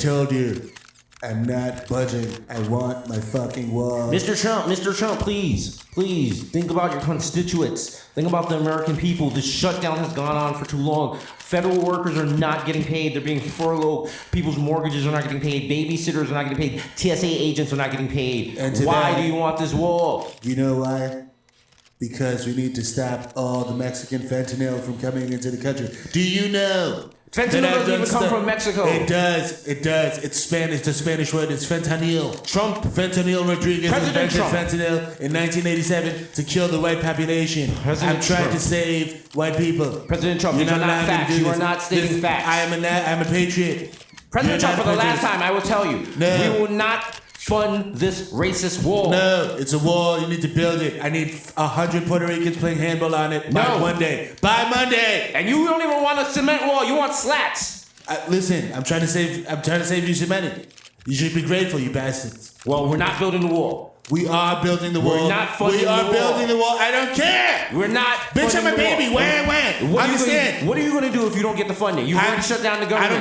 told you, I'm not budging. I want my fucking wall. Mr. Trump, please think about your constituents. Think about the American people. This shutdown has gone on for too long. Federal workers are not getting paid. They're being furloughed. People's mortgages are not getting paid. Babysitters are not getting paid. TSA agents are not getting paid. And why do you want this wall? You know why? Because we need to stop all the Mexican fentanyl from coming into the country. Do you know? Fentanyl doesn't even come from Mexico. It does. It's Spanish. The Spanish word is fentanyl. Fentanyl Rodriguez invented fentanyl in 1987 to kill the white population. I'm trying to save white people. President Trump, these are not facts. You are not stating facts. I'm a patriot. President Trump, for the last time, I will tell you, we will not fund this racist wall. No, it's a wall. You need to build it. I need 100 Puerto Ricans playing handball on it by Monday. By Monday. And you don't even want a cement wall. You want slats. Listen, I'm trying to save you some money. You should be grateful, you bastards. Well, we're not building the wall. We are building the wall. We're not funding the wall. We are building the wall. I don't care. We're not. Bitch, I'm a baby. When? Understand? What are you going to do if you don't get the funding? You want to shut down the government. I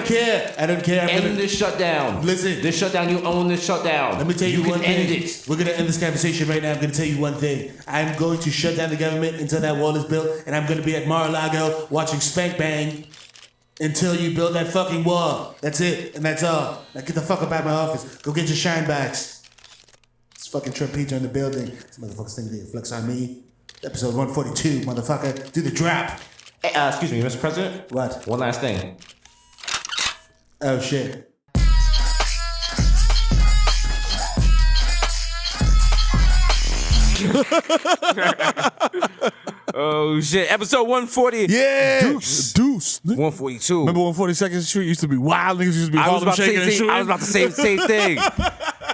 don't care. End this shutdown. Listen. This shutdown, you own this shutdown. Let me tell you one thing. End it. We're going to end this conversation right now. I'm going to tell you one thing. I'm going to shut down the government until that wall is built, and I'm going to be at Mar-a-Lago watching Spank Bang until you build that fucking wall. That's it, and that's all. Now get the fuck up out of my office. Go get your shine box. Fucking Trump Peter in the building. This motherfucker's thinking they flex on me. Episode 142, motherfucker. Do the drop. Hey, excuse me, Mr. President. What? One last thing. Oh, shit. Oh shit! Episode 140. Yeah, Deuce. 142. Remember 142nd Street used to be wild. Niggas used to be Harlem shaking and shooting. I was about to say the same thing.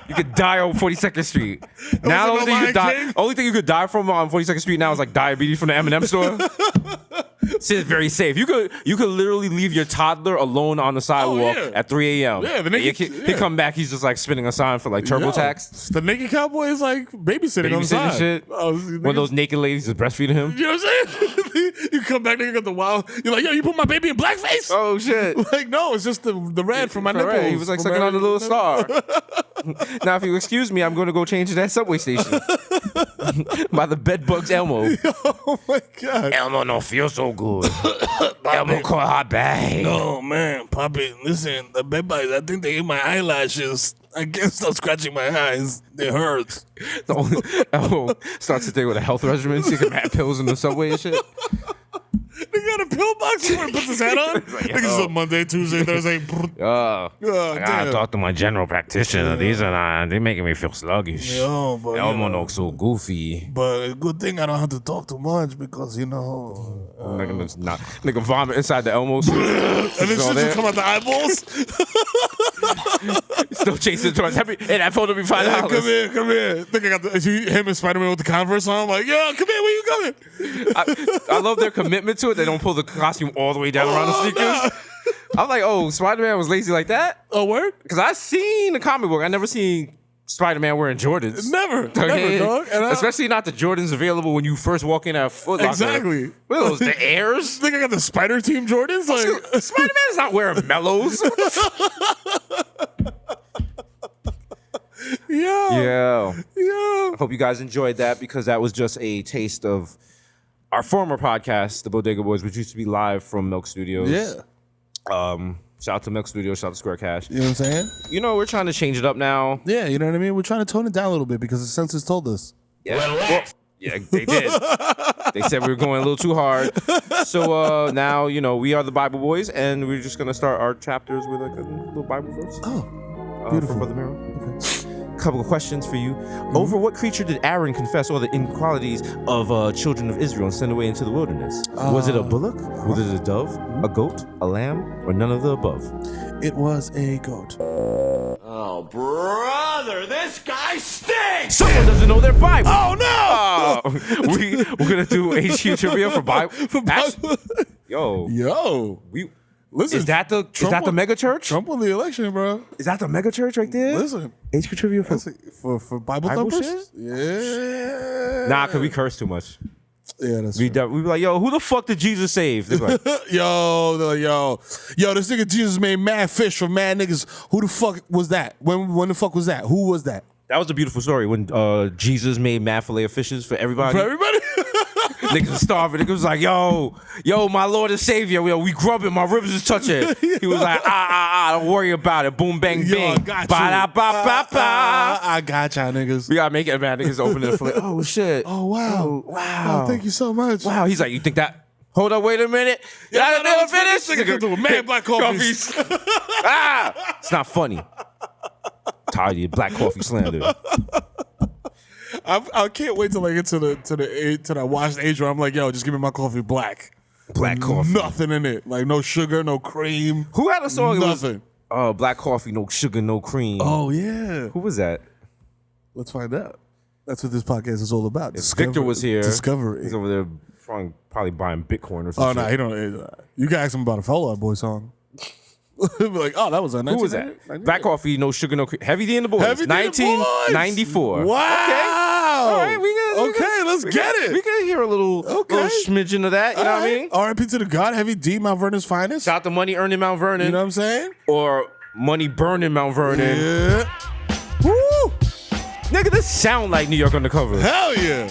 You could die on 42nd Street. Now the only thing you could die from on 42nd Street now is like diabetes from the M&M store. Shit is very safe. You could literally leave your toddler alone on the sidewalk at 3 a.m. Yeah, the naked he come back. He's just like spinning a sign for like TurboTax. The naked cowboy is like babysitting on the side. Shit. One of those naked ladies is breastfeeding him. You know what I'm saying? You come back, nigga, got the wild. You're like, yo, you put my baby in blackface? Oh shit! Like, no, it's just the red from my nipples. He was like sucking on the little star. Now, if you excuse me, I'm going to go change to that subway station by the bedbugs Elmo. Oh my god, Elmo don't feel so good. Elmo caught her bag. No man, Poppy, listen, the bedbugs. I think they ate my eyelashes. I can't stop scratching my eyes. They hurt. Elmo starts the day with a health regimen, taking mad pills in the subway and shit. They got a pill box where he puts his hat on. Niggas on Monday, Tuesday, Thursday. I gotta talk to my general practitioner. These are not, they making me feel sluggish. Yo, but Elmo looks so goofy. But good thing I don't have to talk too much because Nigga vomit inside the Elmo suit. And then shit just come out the eyeballs. Still chasing towards happy. Hey, that phone will be $5. Hey, come here. I think I got him and Spider-Man with the Converse on. I'm like, yo, come here, where you going? I love their commitment to it. They don't pull the costume all the way down around the sneakers. No. I'm like, oh, Spider-Man was lazy like that? Oh, word? Because I seen the comic book. I never seen Spider-Man wearing Jordans. Never, dog. Especially not the Jordans available when you first walk in at Foot Locker. Exactly. What are those, the Airs? I think I got the Spider Team Jordans. Like Spider-Man's not wearing Mellows. Yeah. I hope you guys enjoyed that because that was just a taste of our former podcast, the Bodega Boys, which used to be live from Milk Studios. Yeah. Shout out to Milk Studios, shout out to Square Cash. You know what I'm saying? You know, we're trying to change it up now. Yeah, you know what I mean? We're trying to tone it down a little bit because the census told us. Yeah. Well, yeah, they did. They said we were going a little too hard. So now, you know, we are the Bible Boys, and we're just going to start our chapters with like a little Bible verse. Oh, beautiful. From Brother Mero. Okay. Couple of questions for you. Over what creature did Aaron confess all the inequalities of children of Israel and send away into the wilderness? Was it a bullock? Was it a dove? A goat? A lamb? Or none of the above? It was a goat. Oh, brother, this guy stinks! Someone doesn't know their Bible. Oh, no! We're going to do HQ trivia for Bible. Yo. Listen, is that the mega church? Trump won the election, bro. Is that the mega church right there? Listen, HQ trivia for Bible thumpers? shit? Yeah. Nah, cause we curse too much. Yeah, that's We true. be like, yo, who the fuck did Jesus save? They're like, Yo, this nigga Jesus made mad fish for mad niggas. Who the fuck was that? When the fuck was that? Who was that? that was a beautiful story when Jesus made mad fillet of fishes for everybody. For everybody? Niggas was starving. Niggas was like, yo, my Lord and Savior, yo, we grubbing, my ribs is touching. He was like, don't worry about it. Boom, bang, Yo, bing. I got you. Ba-da-ba-ba-ba. I got y'all niggas. We gotta make it, man. Niggas open it for like, oh shit. Oh, wow. Oh, wow. Oh, thank you so much. Wow. He's like, you think that? Hold up, wait a minute. Yeah, Y'all that was didn't finish? finished? Nigga, man, black coffees. It's not funny. Tired of your black coffee slander. I can't wait till I get to that washed age where I'm like, yo, just give me my coffee black. Black coffee. Nothing in it. Like no sugar, no cream. Who had a song that was Nothing. black coffee, no sugar, no cream? Oh, yeah. Who was that? Let's find out. That's what this podcast is all about. Victor was here. Discovery. He's over there probably buying Bitcoin or something. Oh, no, he don't. You can ask him about a Fall Out Boy song. Be like, oh, that was a Who was that? Black coffee, no sugar, no cream. Heavy D and the Boys. Heavy D and the Boys. 1994. Wow. All right, let's get it. We can hear a little smidgen of that. You know what I mean? R.I.P. to the God, Heavy D, Mount Vernon's finest. Shout out to Money Earning Mount Vernon. You know what I'm saying? Or Money Burning Mount Vernon. Yeah. Woo! Nigga, this sound like New York Undercover. Hell yeah.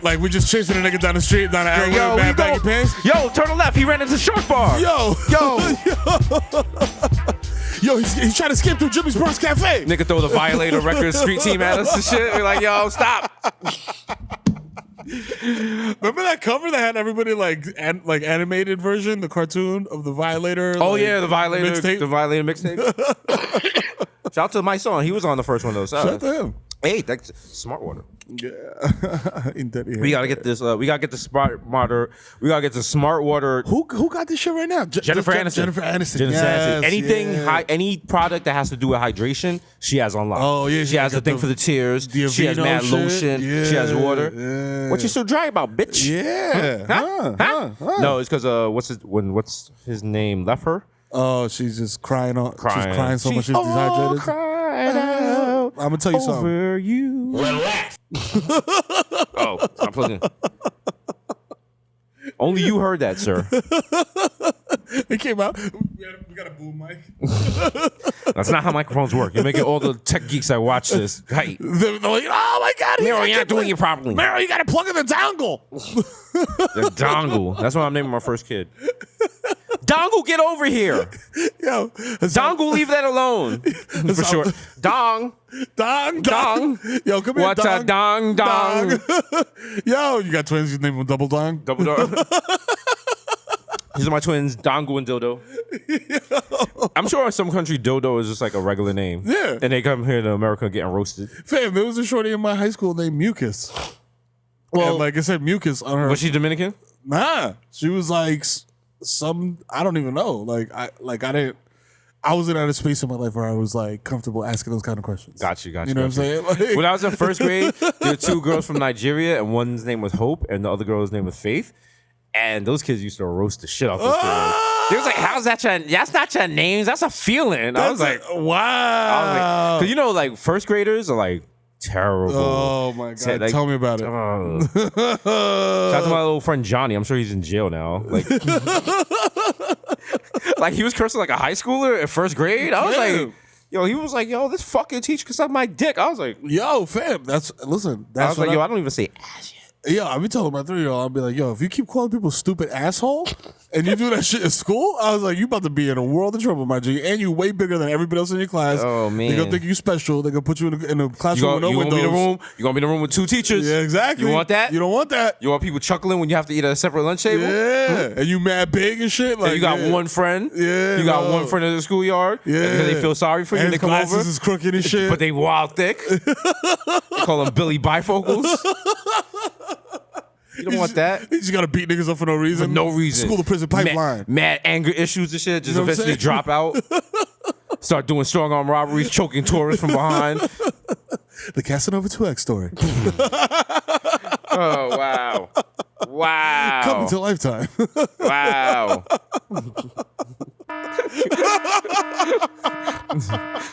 Like we just chasing a nigga down the street, down the alley with Yo, bad baggy pants. Yo, turn to left. He ran into Shark Bar. Yo. Yo, he's trying to skip through Jimmy's Bronx Cafe. Nigga throw the Violator Records street team at us and shit. We're like, yo, stop. Remember that cover that had everybody like animated version, the cartoon of the Violator? Oh like, yeah, the Violator mixtape? The Violator mixtape. Shout out to my son. He was on the first one though. Shout out to him. Hey, that's smart water. Yeah. We gotta get this. We gotta get the smart water. We gotta get the smart water. Who got this shit right now? Jennifer Aniston. Jennifer Aniston. Yes, anything, yeah. any product that has to do with hydration, she has on lock. Oh, yeah, she has the thing for the tears. the She has Aveeno mad shit. lotion. She has water. Yeah. What you so dry about, bitch? Yeah. Huh? No, it's because what's his name left her. Oh, she's just crying on. She's crying so much she's all dehydrated. cried out I'm gonna tell you something. over you. Relax. Oh, I'm plugging. Only you heard that, sir. It came out. We got a boom mic. That's not how microphones work. You're making all the tech geeks that watch this. Hey, They're like, oh my God, Mero, you're not doing it properly. Mero, you gotta plug in the dongle. The dongle. That's what I'm naming my first kid. Dongle, get over here. Yo, Dongle, leave that alone. For sure. Dong. Dong. Yo, come here. What's a dong dong? Yo, you got twins. You name them Double Dong. Double dong. These are my twins, Dongle and Dildo. I'm sure in some country, Dildo is just like a regular name. Yeah. And they come here to America getting roasted. Fam, there was a shorty in my high school named Mucus. Well, and like I said, Mucus on her. was she Dominican? Nah, she was like some. I don't even know. I wasn't at a space in my life where I was like comfortable asking those kind of questions. Got you. You know what I'm saying? Like, When I was in first grade, there were two girls from Nigeria, and one's name was Hope, and the other girl's name was Faith. And those kids used to roast the shit out those girls. They was like, "How's that your? That's not your names. That's a feeling." I was like, wow. Cause you know, like first graders are like terrible. Oh my God! Like, Tell me about it. Shout out to my little friend Johnny. I'm sure he's in jail now. Like, like he was cursing like a high schooler in first grade. I was like, yo, he was like, yo, this fucking teacher can suck my dick. I was like, Yo, fam, that's I was what like, yo, I don't even say ass yet. Yeah, I be telling my 3-year-old, I'll be like, yo, if you keep calling people stupid asshole and you do that shit in school, I was like, you about to be in a world of trouble, my G. And you way bigger than everybody else in your class. Oh, man. They're gonna think you special. They're gonna put you in a classroom with no You windows. gonna be in a room with two teachers. Yeah, exactly. You want that? You don't want that. You want people chuckling when you have to eat at a separate lunch table? Yeah. And you mad big and shit. Like, And you got yeah. one friend. Yeah, You got no. one friend in the schoolyard. Yeah. And they feel sorry for you And when they his come glasses over. is crooked and shit. But they wild thick. They call them Billy Bifocals. You don't want that. You just gotta beat niggas up for no reason. For no reason. School to prison pipeline. Mad anger issues and shit. Just You know what I'm eventually saying? drop out. Start doing strong arm robberies, choking tourists from behind. The Casanova 2X story. Oh, wow. Wow. Coming to Lifetime. Wow.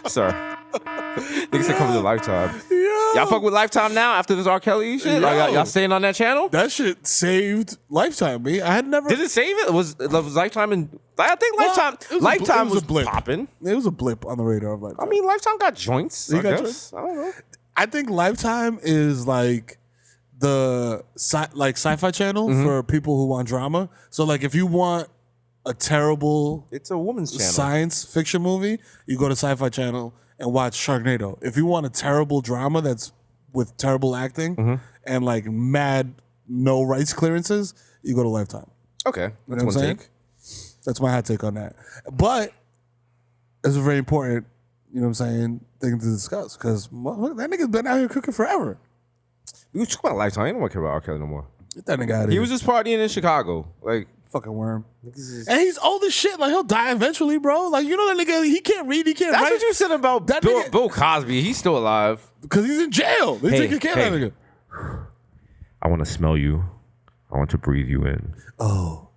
Sorry. Niggas said coming to Lifetime. Yo. Y'all fuck with Lifetime now after this R. Kelly shit? Like, y'all staying on that channel? That shit saved Lifetime, me. I had never. Did it save it? Was Lifetime and I think Lifetime was blip. popping. It was a blip on the radar of Lifetime. I mean, Lifetime got joints. They I got guess. joints? I don't know. I think Lifetime is like the sci-fi channel for people who want drama. So like if you want a terrible It's a woman's channel. science fiction movie, you go to Sci-Fi Channel and watch Sharknado. If you want a terrible drama that's with terrible acting and like mad no rights clearances, you go to Lifetime. Okay, You know that's what I'm one saying? take. That's my hot take on that. But it's a very important, you know what I'm saying, thing to discuss because that nigga's been out here cooking forever. We was talking about Lifetime. I don't care about R. Kelly no more. Get that nigga out of He here. was just partying in Chicago. Like, fucking worm. And he's old as shit. Like he'll die eventually, bro. Like you know that nigga, he can't read, he can't that's write. what you said about That Bill, nigga- Bill Cosby. He's still alive. Because he's in jail. They Hey, take care of that hey. nigga. I want to smell you. I want to breathe you in. Oh,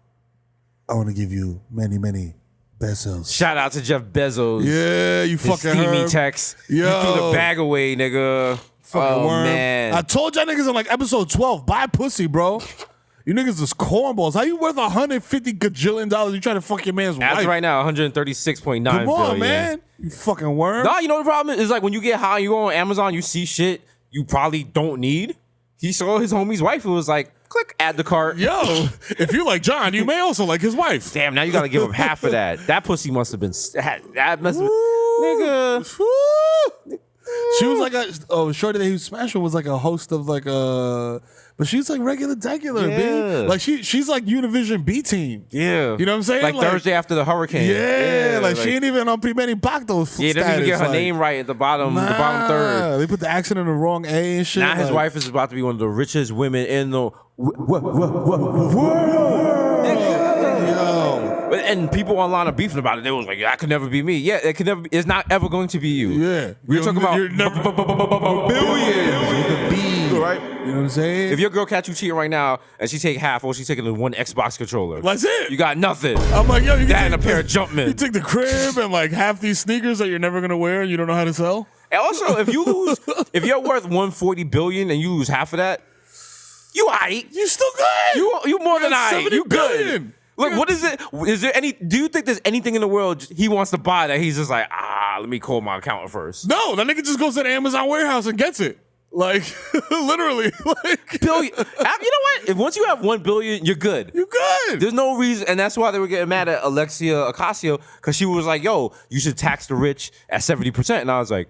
I want to give you many, many besos. Shout out to Jeff Bezos. Yeah, you His fucking steamy heard. text. Yo. You threw the bag away, nigga. Fucking Oh, worm. man. I told y'all niggas in like episode 12, buy pussy, bro. You niggas is cornballs. How you worth $150 gajillion? You trying to fuck your man's As wife? of right now, 136.9 Come on, billion. man. You fucking worm. No, you know the problem is like when you get high, you go on Amazon, you see shit you probably don't need. He saw his homie's wife. It was like, click, add the cart. Yo, if you like John, you may also like his wife. Damn, now you got to give up half of that. That pussy must have been. That must have been. Nigga. Woo. She was like shorty that he was smashing was like a host of like but she's like regular degular, Yeah. B. Like she's like Univision B team. Yeah. You know what I'm saying? Like Thursday after the hurricane. Yeah, like she ain't even on Primera Impacto. Yeah, didn't even get her name right at the bottom, the bottom third. They put the accent in the wrong A and shit. Now his like- wife is about to be one of the richest women in the world. And people online are beefing about it. They was like, "That could never be me." Yeah, it could never. It's not ever going to be you. Yeah. we're talking about you're never billions with a B, right? You know what I'm saying? If your girl catch you cheating right now and she take half, or she taking the one Xbox controller, That's it. you got nothing. I'm like, yo, you That can and a take pair of Jumpmen. You take the crib and like half these sneakers that you're never gonna wear and you don't know how to sell. And also, if you lose, if you're worth 140 billion and you lose half of that, you aight. You still good. You more than You're aight. 70 You good. billion. Look, what is it? Is there any? Do you think there's anything in the world he wants to buy that he's just like, let me call my accountant first? No, that nigga just goes to the Amazon warehouse and gets it. Like literally, like Billion. You know what? If once you have 1 billion, you're good. you good. There's no reason, and that's why they were getting mad at Alexia Ocasio because she was like, "Yo, you should tax the rich at 70%," and I was like,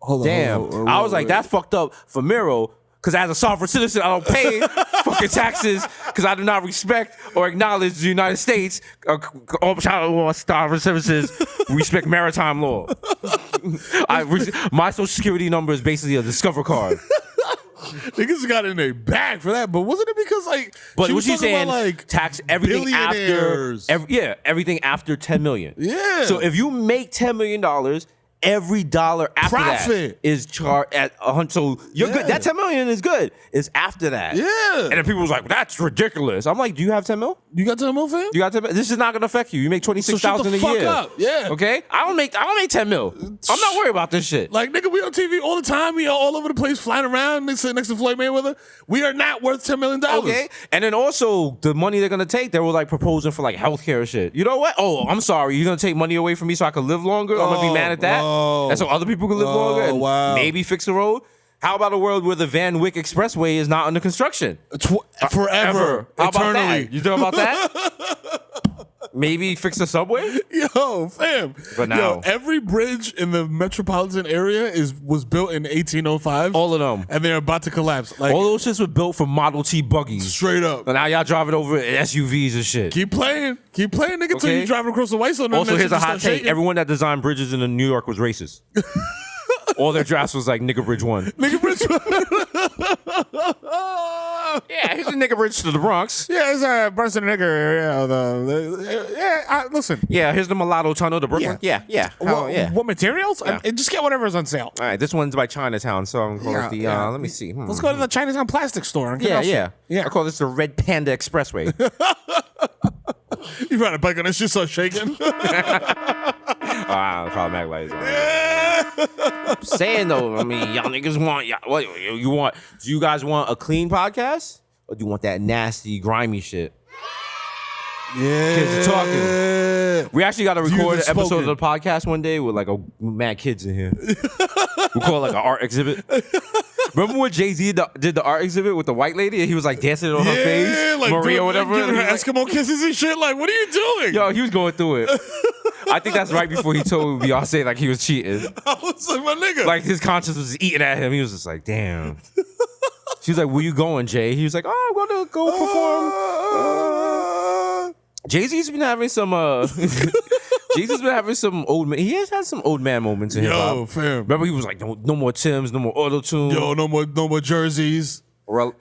Hold on, "Damn!" hold on, I was like, "That's fucked up for Mero." Because as a sovereign citizen, I don't pay fucking taxes because I do not respect or acknowledge the United States. Sovereign citizens respect maritime law. My social security number is basically a Discover card. Niggas got in a bag for that, but wasn't it because like? But she what was you talking saying? about, like Tax everything after, billionaires. everything after 10 million. Yeah. So if you make $10 million, every dollar after Profit. that is charged at 100. So you're good. That 10 million is good. It's after that. Yeah. And then people was like, "That's ridiculous." I'm like, "Do you have 10 mil? You got 10 mil, fam? You got 10 mil? This is not gonna affect you. You make 26,000 So a shut the year. fuck up. Yeah. Okay. I don't make 10 mil. I'm not worried about this shit. Like, nigga, we on TV all the time. We all over the place flying around next to Floyd Mayweather. We are not worth $10 million. Okay. And then also the money they're gonna take, they were like proposing for like healthcare shit. You know what? Oh, I'm sorry. You're gonna take money away from me so I can live longer? I'm gonna be mad at that. Oh. And so other people can live longer and wow. maybe fix the road. How about a world where the Van Wyck Expressway is not under construction? Forever. How about Eternally. that? You know about that? Maybe fix the subway? Yo, fam. But now- Yo, every bridge in the metropolitan area was built in 1805. All of them. And they're about to collapse. Like, All those shits were built for Model T buggies. straight up. And now y'all driving over in SUVs and shit. Keep playing, nigga, till Okay. you driving across the white zone. Also, here's a hot take. Everyone that designed bridges in New York was racist. All their drafts was like nigga bridge 1. Nigga bridge. Yeah, here's a nigga bridge to the Bronx. Yeah, it's Brunson nigger. Yeah, listen. Yeah, here's the mulatto tunnel to Brooklyn. Yeah. What materials? Yeah. Just get whatever's on sale. All right, this one's by Chinatown, so I'm calling it the. Yeah. Let me see. Let's go to the Chinatown plastic store. And get Yeah, our yeah, shit. I call this the Red Panda Expressway. You ride a bike on this shit, so shaking. Problematic lights. I'm saying though, I mean, y'all niggas want what you want? Do you guys want a clean podcast or do you want that nasty, grimy shit? Yeah. Kids are talking. We actually got to record an episode spoken. of the podcast one day with like mad kids in here. We call it like an art exhibit. Remember when Jay-Z did the art exhibit with the white lady and he was like dancing it on her face? like Maria or whatever. Giving her And he was Eskimo kisses and shit. Like, what are you doing? Yo, he was going through it. I think that's right before he told Beyonce like he was cheating. I was like, my nigga. Like his conscience was eating at him. He was just like, damn. She was like, where you going, Jay? He was like, oh, I'm going to go perform. Jay-Z's been having some Jay-Z's been having some old man. He has had some old man moments in hip hop. Yo, fam. Remember he was like, no more Timbs, no more auto-tune. Yo, no more jerseys. Relax.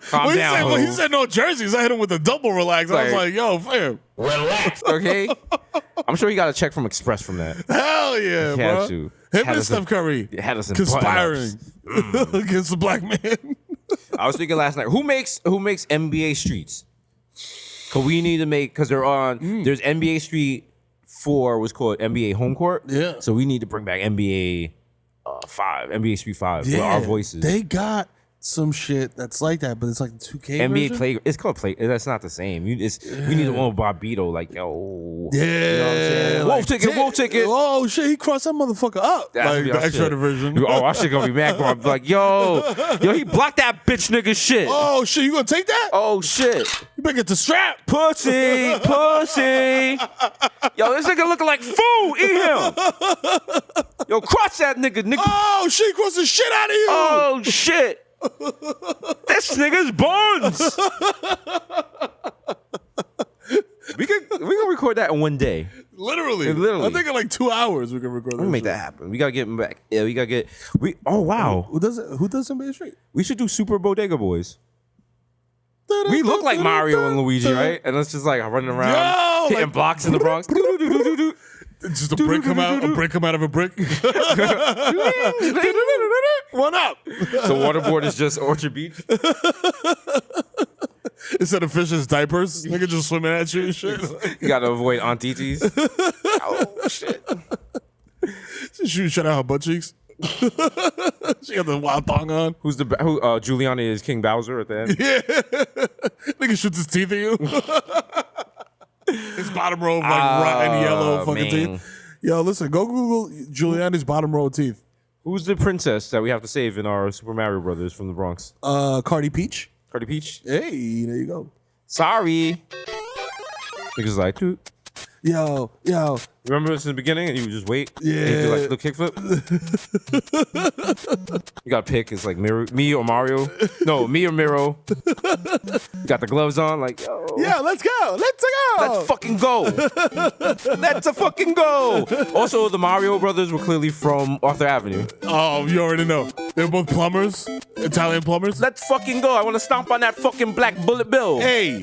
Calm When down. he said no jerseys, I hit him with a double relax. I was Like- like, yo, fam. Relax. Okay. I'm sure he got a check from Express from that. Hell yeah, He had bro. to. Him Had and us Steph in- Curry Had us in conspiring button-ups. against the black man. I was thinking last night, who makes NBA Streets? Cause we need to make, cause they're on. There's NBA Street 4 was called NBA Home Court. Yeah. So we need to bring back NBA 5, NBA Street 5 with our voices. They got some shit that's like that, but it's like the 2K NBA version. Play. It's called Play. That's not the same. We need the one with Barbito. Like yo. Yeah. You know what I'm saying? Wolf ticket. Oh shit, he crossed that motherfucker up. That's like gonna be the our extra shit. version. Oh, our shit gonna be mad, bro. I'm like, yo, he blocked that bitch nigga shit. Oh shit, you gonna take that? Oh shit. You better get the strap. Pussy. Yo, this nigga looking like food. Eat him. Yo, crush that nigga. Oh shit, he crossed the shit out of you. Oh shit. This nigga's buns. we can record that in one day. Literally. Literally. I think in like 2 hours we can record that. Let me make that happen. We gotta get him back. Yeah, we gotta get. Oh wow. Who does NBA Street? We should do Super Bodega Boys. We look like Mario and Luigi, right? And it's just like running around, Yo, hitting like- blocks in the Bronx. Just a brick come out of a brick. One up. The waterboard is just Orchard Beach. Instead of fish's diapers, nigga just swimming at you and shit. You gotta avoid Aunt Titi's. Oh shit! She shut out her butt cheeks. She got the wild thong on. Who? Giuliani is King Bowser at the end. Yeah. Nigga shoots his teeth at you. His bottom row of like rotten yellow fucking man. teeth. Yo, listen, go Google Giuliani's bottom row of teeth. Who's the princess that we have to save in our Super Mario Brothers from the Bronx? Cardi Peach. Cardi Peach. Hey, there you go. Sorry. Niggas like, dude. Yo. Remember this in the beginning, and you would just wait. Yeah. And you do like the kickflip. You gotta pick. It's like me or Mario. No, me or Mero. Got the gloves on. Like, yo. Yeah, let's go. Let's fucking go. Let's fucking go. Also, the Mario brothers were clearly from Arthur Avenue. Oh, you already know. They're both plumbers, Italian plumbers. Let's fucking go. I want to stomp on that fucking black bullet bill. Hey,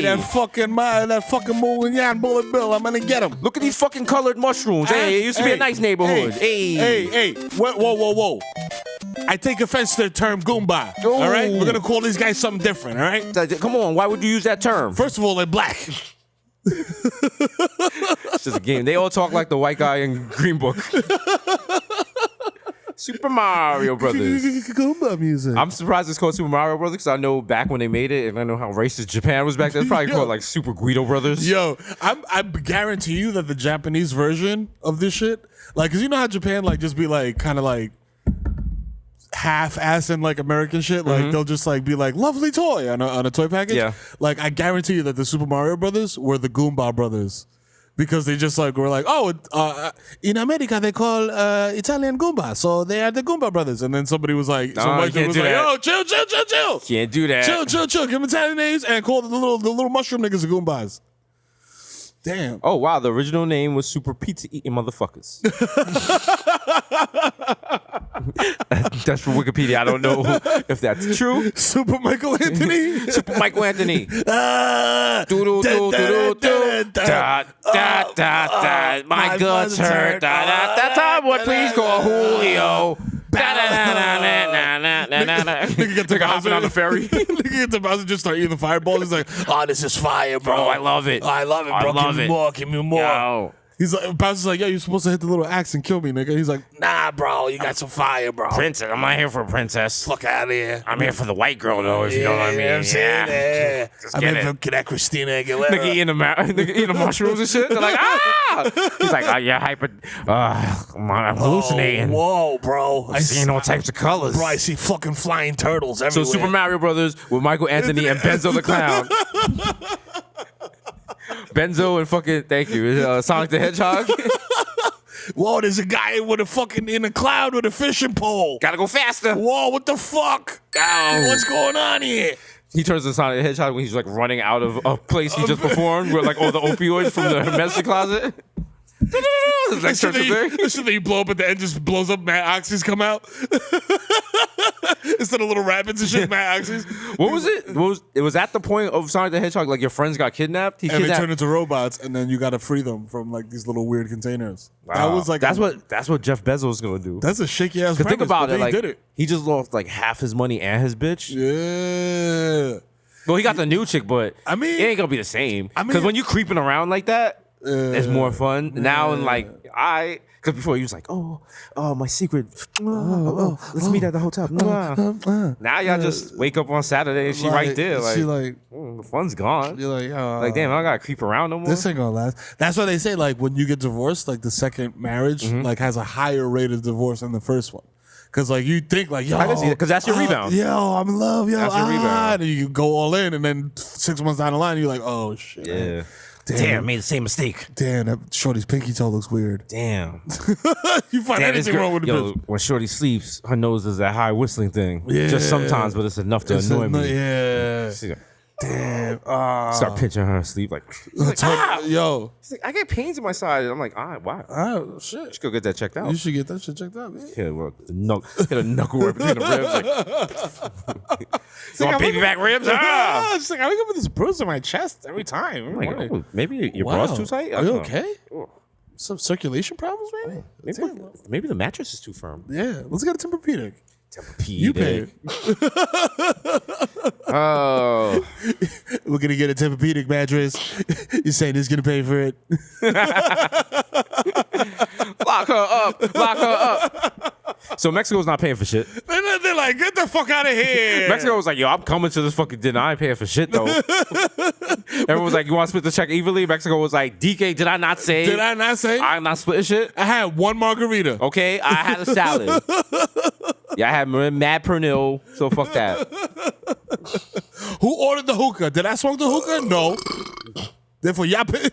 that fucking Moulignan bullet bill. I'm gonna get him. Look at these fucking colored mushrooms. Hey, it used to be a nice neighborhood. Hey. Whoa. I take offense to the term Goomba. Ooh. All right? We're gonna call these guys something different, all right? Come on, why would you use that term? First of all, they're black. It's just a game. They all talk like the white guy in Green Book. Super Mario Brothers. Goomba music. I'm surprised it's called Super Mario Brothers because I know back when they made it, and I know how racist Japan was back then. It's probably called like Super Guido Brothers. Yo, I guarantee you that the Japanese version of this shit, like, cause you know how Japan like just be like kind of like half-assing like American shit, like they'll just like be like lovely toy on a toy package. Yeah. Like I guarantee you that the Super Mario Brothers were the Goomba Brothers. Because they just like were like, in America they call Italian Goomba, so they are the Goomba Brothers. And then somebody was like, some white dude was like, yo, chill. Can't do that. Chill. Give them Italian names and call the little mushroom niggas the Goombas. Damn. Oh wow, the original name was Super Pizza Eating Motherfuckers. That's from Wikipedia. I don't know if that's true. Super Michael Anthony. Super Michael Anthony. My guts hurt. What? Please call Julio. Mad Nigga get to hopping on the ferry. Nigga get to Bowser, just start eating the fireballs. He's like, oh, this is fire, bro. Bro, I love it. I love it, bro. I love Give me it. more. Give me more. Yo. He's like, Bowser's like, yo, you're supposed to hit the little axe and kill me, nigga. He's like, nah, bro, you got some fire, bro. Princess. I'm not here for a princess. Fuck out of here. I'm here for the white girl, though, if you know what I mean. You know what I'm saying? Yeah. Just I'm get here it. for that Christina Aguilera. Nigga eating the mushrooms and shit. They're like, ah! He's like, oh, yeah, I'm hallucinating. Whoa, bro. I'm seeing all types of colors. Bro, I see fucking flying turtles So everywhere. Super Mario Brothers with Michael Anthony and Benzo the Clown. Benzo and fucking, thank you, Sonic the Hedgehog. Whoa, there's a guy with a fucking in a cloud with a fishing pole. Gotta go faster. Whoa, what the fuck? Ow. What's going on here? He turns to Sonic the Hedgehog when he's like running out of a place he just performed with like all the opioids from the medicine closet. Like, So then you blow up at the end, just blows up, mad oxys come out. Instead of little rabbits and shit, mad oxys. What was it? It was at the point of Sonic the Hedgehog, like your friends got kidnapped. He And they kidnapped. turn into robots, and then you gotta free them from like these little weird containers. That Wow. was like that's what Jeff Bezos is gonna do. That's a shaky ass. Cause think premise, about but it, they like did it. he just lost like half his money and his bitch. Yeah. Well, he got the new chick, but I mean- it ain't gonna be the same. I mean- Because when you creeping around like that, it's more fun. Now and like because before he was like, oh, my secret. Let's meet at the hotel. Now y'all just wake up on Saturday and she right there. Like, she like, the fun's gone. you're like, Like, damn, I don't gotta creep around no more. this ain't gonna last. That's why they say like when you get divorced, like the second marriage like has a higher rate of divorce than the first one. Cause like you think like, yo, I can see that, 'cause that's your rebound. Yo, I'm in love, yo. That's your rebound. And you go all in, and then 6 months down the line, you're like, oh shit. Yeah. Damn, Damn, I made the same mistake. Damn, that Shorty's pinky toe looks weird. Damn. You find Damn, this anything wrong with the yo, bitch. when Shorty sleeps, her nose does that high whistling thing. Yeah. Just sometimes, but it's enough to annoy me. Yeah. She go- Damn. Start pitching her asleep like, Yo. she's like, I get pains in my side. I'm like, all right, wow. Oh shit. Let's go get that checked out. You should get that shit checked out, man. Hit a knuckle right between the ribs. Like, you want baby back ribs? Ah! She's like, I wake up with this bruise on my chest every time. I'm like, oh, maybe your bra's too tight. I Are you don't know. okay? Some circulation problems, maybe? Maybe the mattress is too firm. Yeah, let's get a Tempur-Pedic. Tempur-Pedic. You pay. Oh. We're gonna get a Tempur-Pedic mattress. You're saying he's gonna pay for it? Lock her up. Lock her up. So Mexico's not paying for shit. They're like, get the fuck out of here. Mexico was like, yo, I'm coming to this fucking dinner. I ain't paying for shit, though. Everyone was like, you want to split the check evenly? Mexico was like, DK, did I not say? Did I not say? I'm not splitting shit. I had one margarita. Okay, I had a salad. Yeah, I had mad pernil, so fuck that. Who ordered the hookah? Did I smoke the hookah? No. Therefore, y'all pay.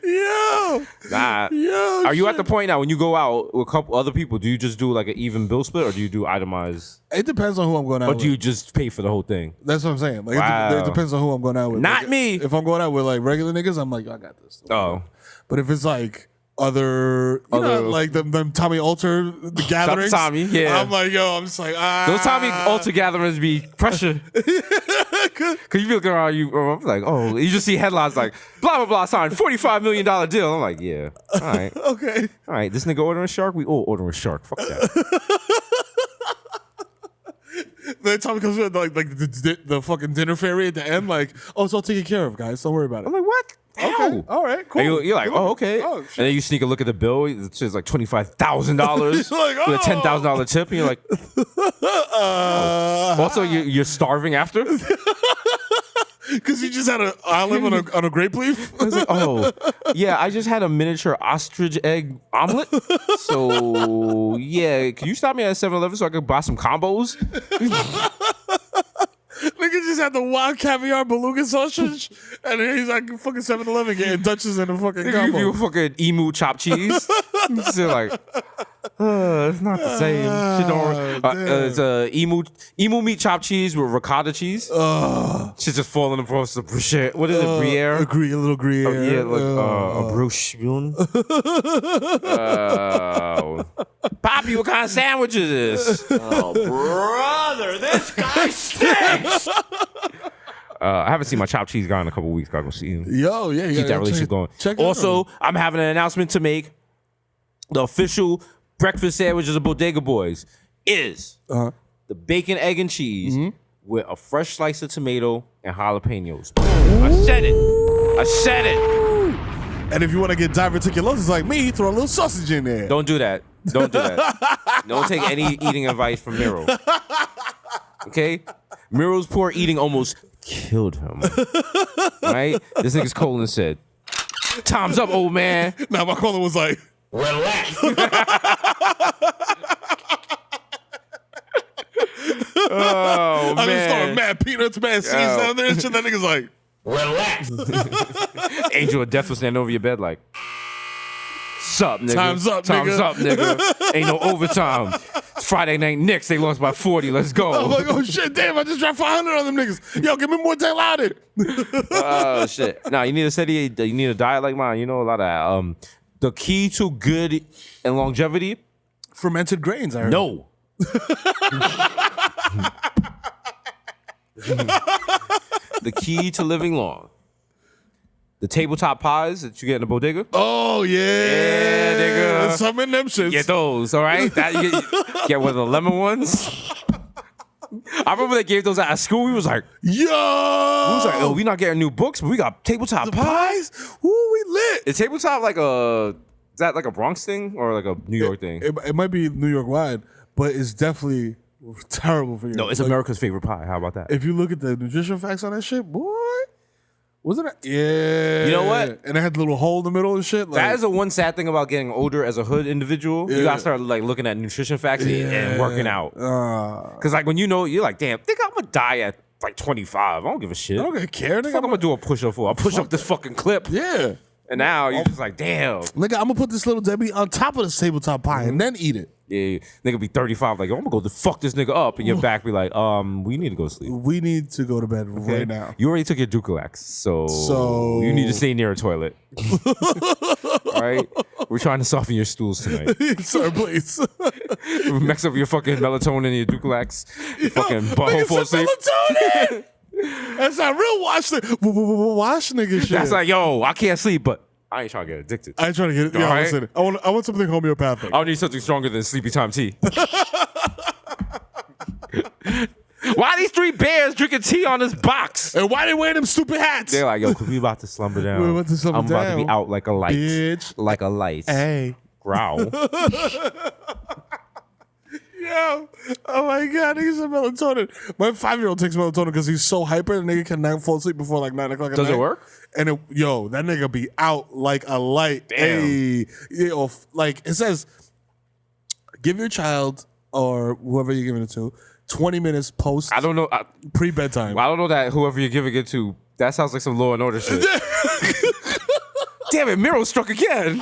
Yo. Nah. Yo. Are you at the point now when you go out with a couple other people, do you just do like an even bill split or do you do itemized? It depends on who I'm going out Or with. do you just pay for the whole thing? That's what I'm saying. Like, Wow. it depends on who I'm going out with. Not Like, me. If I'm going out with like regular niggas, I'm like, I got this. Oh. But if it's like other, you know, like them Tommy Alter the gatherings, Tommy, yeah. I'm like, yo, I'm just like, Those Tommy Ultra gatherings be pressure. Cause you look around, I'm like, oh, you just see headlines like, blah, blah, blah, signed $45 million deal. I'm like, yeah, all right. Okay. All right, this nigga ordering a shark, we all ordering a shark. Fuck that. Then Tommy comes with like the fucking dinner fairy at the end, like, oh, it's all taken care of, guys. Don't worry about it. I'm like, what? Okay. How? All right. Cool. And you're like, oh, okay. Oh, shit. And then you sneak a look at the bill. It says like $25,000 like, with a $10,000 tip. And you're like, also, you're starving after? Because you just had an olive on a grape leaf. I was like, oh, yeah, I just had a miniature ostrich egg omelet. So, yeah, can you stop me at 7-Eleven so I could buy some combos? Nigga just had the wild caviar beluga sausage, and then he's like fucking 7-Eleven getting Dutchess in a fucking Nigga, give you a combo. fucking emu chopped cheese. Still like, it's not the same. Shit don't, it's emu meat chopped cheese with ricotta cheese. Shit just falling across the shit. What is it, Gruyere? A little Gruyere. Oh, yeah, like a brochune. Poppy, what kind of sandwich is this? Oh, brother, this guy stinks! I haven't seen my chopped cheese guy in a couple weeks. Gotta go see him. Yo, yeah, you Keep that relationship going. Check it Also, out. I'm having an announcement to make. The official breakfast sandwiches of Bodega Boys is the bacon, egg, and cheese with a fresh slice of tomato and jalapenos. I said it. And if you want to get diverticulosis like me, throw a little sausage in there. Don't do that. Don't take any eating advice from Mero. Okay? Mero's poor eating almost killed him. Right? This nigga's colon said, "Time's up, old man." Now my colon was like, Relax. Oh, I just man. throwing mad peanuts, mad seeds down there and shit. That nigga's like, Relax. Angel of Death was standing over your bed like, "Sup, nigga? Time's up, Time's nigga." up, nigga. Ain't no overtime. It's Friday night Knicks. They lost by 40. Let's go." I'm like, oh shit, damn, I just dropped 500 on them niggas. Yo, give me more Tay Loudon. Oh, shit. Nah, you need a diet like mine. You know, a lot of the key to good and longevity. Fermented grains, I heard. No. The key to living long. The tabletop pies that you get in the bodega. Oh, yeah. Yeah, nigga. Some in them shits. Get those, all right? That you get one of the lemon ones. I remember they gave those out at school. We was like, Yo. we was like, oh, we not getting new books, but we got tabletop pies. Ooh, we lit. Is tabletop like is that like a Bronx thing or like a New York thing? It might be New York wide, but it's definitely terrible for you. No, it's Like, America's favorite pie. How about that? If you look at the nutrition facts on that shit, boy, wasn't it? Yeah. You know what? And it had the little hole in the middle and shit. Like, That is the one sad thing about getting older as a hood individual. You Yeah. gotta start like looking at nutrition facts and working out. Cause like when you know, you're like, damn, think I'm gonna die at like 25. I don't give a shit. I don't care. What the fuck I'm gonna do a push up for? I'll push up this fucking clip. Yeah. And now you're just like, damn. Nigga, I'm gonna put this little Debbie on top of this tabletop pie and then eat it. Yeah, nigga be 35, like, yo, I'm gonna go fuck this nigga up, and your back be like, we need to go sleep. We need to go to bed right now. You already took your Dukalax, so you need to stay near a toilet. All right? We're trying to soften your stools tonight. Sir, please. Mix up your fucking melatonin and your Dukalax. Your fucking butthole fall asleep. Melatonin. That's not real wash nigga shit. That's like, yo, I can't sleep, but I ain't trying to get addicted. I ain't trying to get it. Yeah, All right. listen. I want something homeopathic. I need something stronger than sleepy time tea. Why are these three bears drinking tea on this box? And why they wearing them stupid hats? They're like, yo, cause we about to slumber down. We about to slumber I'm about to down. be out like a light. Bitch. Like a light. Hey. Growl. Yo. Oh my God, niggas have melatonin. My 5-year-old takes melatonin because he's so hyper, the nigga cannot fall asleep before like 9 o'clock at night. Does it work? And that nigga be out like a light. Damn. Hey. Yo, like it says, give your child or whoever you're giving it to 20 minutes post I don't know. pre-bedtime. I don't know that whoever you're giving it to, that sounds like some Law and Order shit. Damn it, Mero struck again.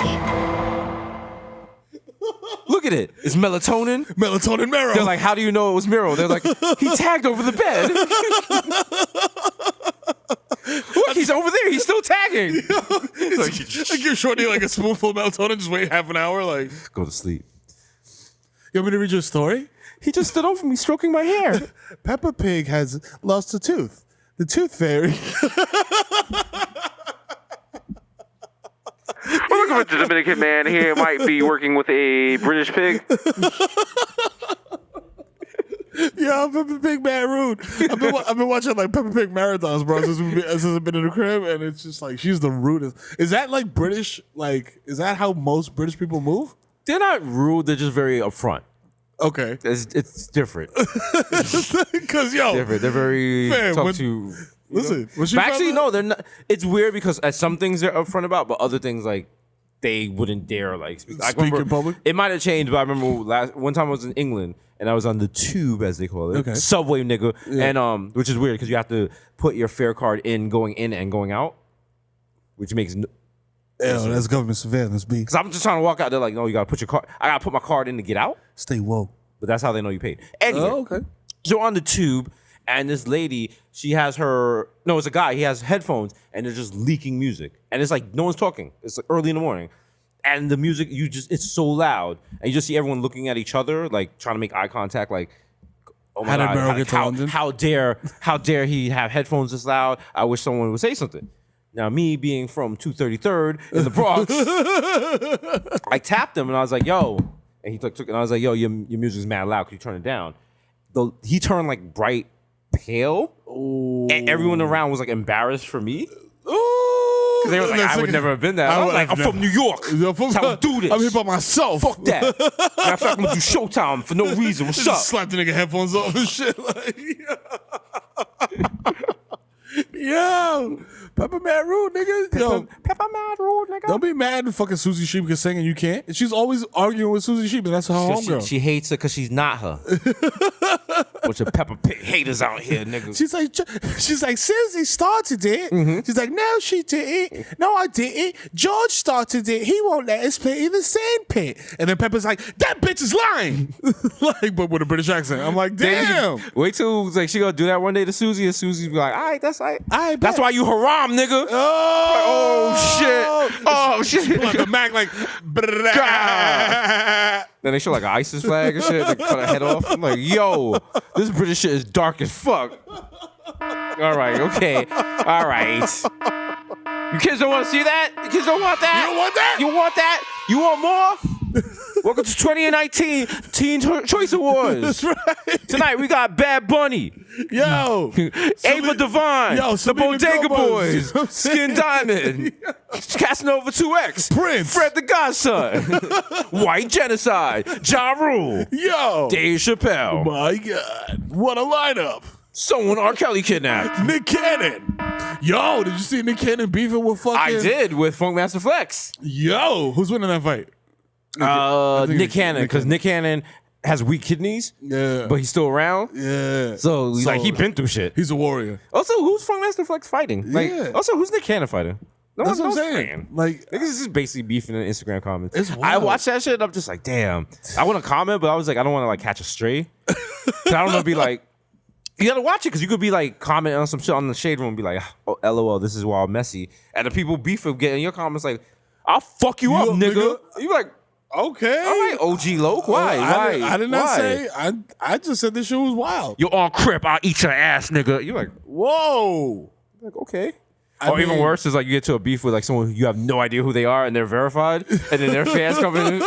Look at it. It's melatonin. Melatonin Mero. They're like, how do you know it was Mero? They're like, he tagged over the bed. Look, he's over there. He's still tagging. I give Shorty like a spoonful of melatonin, just wait half an hour, like, Go to sleep. you want me to read you a story? He just stood over me stroking my hair. Peppa Pig has lost a tooth. The tooth fairy. We're looking for the Dominican man here. Might be working with a British pig. Yeah, Peppa Pig mad rude. I've been watching like Peppa Pig marathons, bro, since I've been in the crib, and it's just like she's the rudest. Is that like British? Like, is that how most British people move? They're not rude. They're just very upfront. Okay, It's different. because Different. They're very Fam, talk when- to. listen. When she But found actually, out- no, they're not. It's weird because at some things they're upfront about, but other things like they wouldn't dare like speak. I Speak in remember- public? It might have changed, but I remember one time I was in England and I was on the tube, as they call it, Okay. subway nigga, and which is weird because you have to put your fare card in and going out, which makes. That's government surveillance, B. Because I'm just trying to walk out. They're like, no, you gotta put your card. I gotta put my card in to get out. Stay woke. But that's how they know you paid. Anyway, okay. so on the tube, and this lady, she has it's a guy, he has headphones, and they're just leaking music. And it's like, no one's talking. It's like early in the morning. And the music, it's so loud. And you just see everyone looking at each other, like trying to make eye contact, like, oh my How did God, Mero get to London? how dare he have headphones this loud? I wish someone would say something. Now, me being from 233rd in the Bronx, I tapped him and I was like, yo, And he took and I was like, yo, your music's mad loud. Could you turn it down? He turned like bright pale. Ooh. And everyone around was like embarrassed for me. Because they were like, I would never have been there. I'm like, I'm from New York. That's how I do this. I'm here by myself. Fuck that. Matter of fact, I'm gonna do Showtime for no reason. What's up? Slap the nigga headphones off and shit. Like, yo, Pepper mad rude, nigga. Pepper mad rude, nigga. Don't be mad if fucking Susie Sheep can sing and you can't. And she's always arguing with Susie Sheep, and that's her homegirl. She hates her because she's not her. Bunch of Peppa Pig haters out here, nigga. She's like, Susie started it. Mm-hmm. She's like, no, she didn't. No, I didn't. George started it. He won't let us play in the sand pit. And then Peppa's like, that bitch is lying. Like, but with a British accent. I'm like, damn. Wait till like she gonna do that one day to Susie, and Susie be like, all right, that's all right. That's why you haram, nigga. Oh shit. Like a Mac, like, then they show like an ISIS flag and shit. They cut her head off. I'm like, yo, this British shit is dark as fuck. All right, okay. All right. You kids don't want to see that? You kids don't want that? You don't want that? You want that? You want more? Welcome to 2019 Teen Choice Awards. That's right. Tonight we got Bad Bunny. Yo. Ava Devine. Yo, the Bodega Boys. Skin Diamond. Casanova 2X. Prince. Fred the Godson. White Genocide. Ja Rule. Yo. Dave Chappelle. My God. What a lineup. Someone R. Kelly kidnapped. Nick Cannon. Yo, did you see Nick Cannon beefing with fucking... I did, with Funkmaster Flex. Yo, who's winning that fight? Nick Cannon, because Nick Cannon has weak kidneys, but he's still around. Yeah. So like he been through shit. He's a warrior. Also, who's Funkmaster Flex fighting? Like, Yeah. also, who's Nick Cannon fighting? No That's one's what I'm saying. fan. Like, Niggas is just basically beefing in the Instagram comments. It's I wild. watched that shit and I'm just like, damn. I want to comment, but I was like, I don't want to like catch a stray. 'Cause I don't want to be like, you gotta watch it because you could be like commenting on some shit on the shade room and be like, oh, LOL, this is wild messy. And the people beefing getting your comments like, I'll fuck you up, nigga. You like, okay. all right, OG Loke. Why? I did not Why? say. I just said this shit was wild. You're on crip. I'll eat your ass, nigga. You're like, Whoa. like okay. I Even mean- worse is like you get to a beef with like someone who you have no idea who they are and they're verified, and then their fans come in.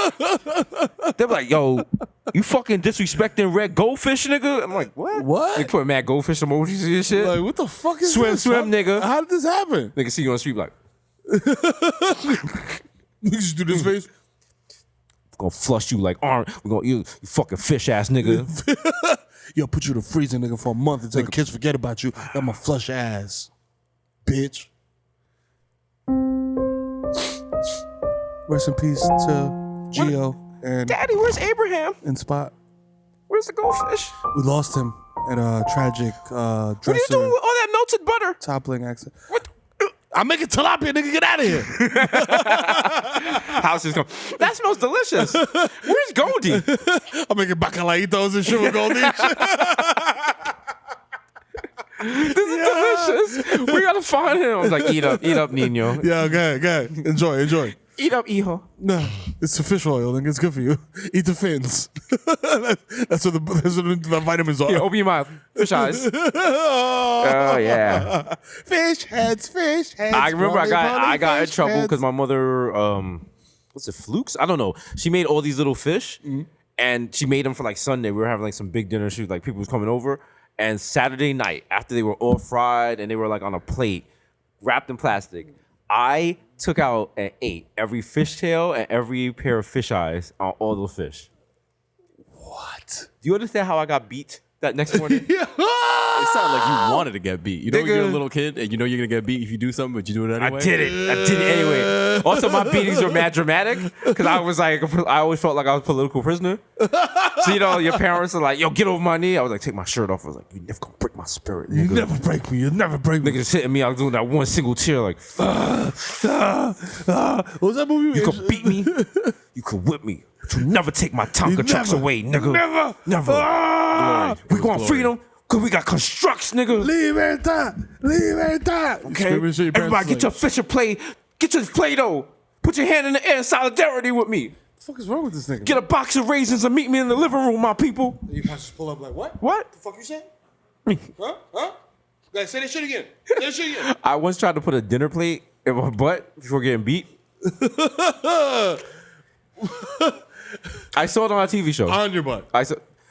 They're like, "Yo, you fucking disrespecting red goldfish, nigga." I'm like, "What? What? They put mad goldfish emojis and shit. Like, what the fuck is Swim, this? swim, nigga. How did this happen? Nigga see you on the street like, You just do this face. "Gonna flush you like orange. We're gonna you fucking fish ass nigga." Yo, put you in the freezer, nigga, for a month until the kids forget about you. I'm a flush ass, bitch. Rest in peace to Gio and Daddy, where's Abraham? and Spot. Where's the goldfish? We lost him at a tragic dresser What are you doing with all that melted butter? toppling accident. What? I'm making tilapia, nigga. Get out of here. House is going. That smells delicious. Where's Goldie? I'm making bacalaitos and shit with Goldie. This is delicious. We gotta find him. I was like, eat up, Nino. Yeah, okay. Enjoy. Eat up, hijo. No, it's the fish oil, nigga. It's good for you. Eat the fins. that's what the vitamins are. Yeah, open your mouth. Fish eyes. Oh yeah. Fish heads. I remember I got in fish trouble heads. because my mother, what's it, Flukes? I don't know. She made all these little fish, and she made them for like Sunday. We were having like some big dinner. She was like, people was coming over, and Saturday night after they were all fried and they were like on a plate, wrapped in plastic, I took out and ate every fishtail and every pair of fish eyes on all those fish. What? Do you understand how I got beat that next morning? It sounded like you wanted to get beat. You know, when you're a Nigga. little kid and you know you're gonna get beat if you do something, but you do it anyway. I did it anyway. Also, my beatings were mad dramatic because I was like, I always felt like I was a political prisoner. So, you know, your parents are like, yo, get over my knee. I was like, take my shirt off. I was like, you never gonna break my spirit, nigga. You never break me. Nigga just hitting me. I was doing that one single tear like, What was that movie? you could beat me, you could whip me, but you never take my Tonka trucks never. away, nigga. Never. Never. We want Glory. freedom because we got constructs, nigga. Libertad. Okay? Everybody get your Fisher plate. Get your Play-Doh. Put your hand in the air in solidarity with me. What the fuck is wrong with this nigga? Get a box of raisins and meet me in the living room, my people. You can't just pull up like, what? What? The fuck you said? Huh? Guys, say that shit again. I once tried to put a dinner plate in my butt before getting beat. I saw it on a TV show. On your butt.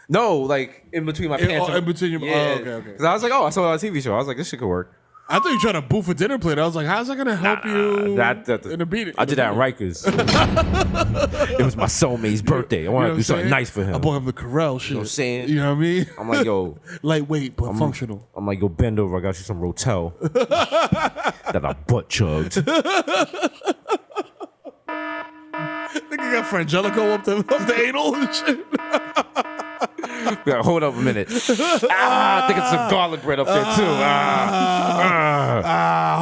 No, like in between my pants. In between your. Yeah. Oh, okay. Because I was like, I saw it on a TV show. I was like, this shit could work. I thought you were trying to boof a dinner plate. I was like, how's that gonna help you in a beating? I did that in Rikers. It was my soulmate's birthday. I wanted to do something nice for him. I bought him the Corral shit. You know what I'm saying? You know what I mean? I'm like, yo. Lightweight, but functional. I'm like, yo, bend over. I got you some Rotel. That I butt chugged. Nigga got Frangelico up the anal and shit. Yeah, hold up a minute. I think it's some garlic bread up there too.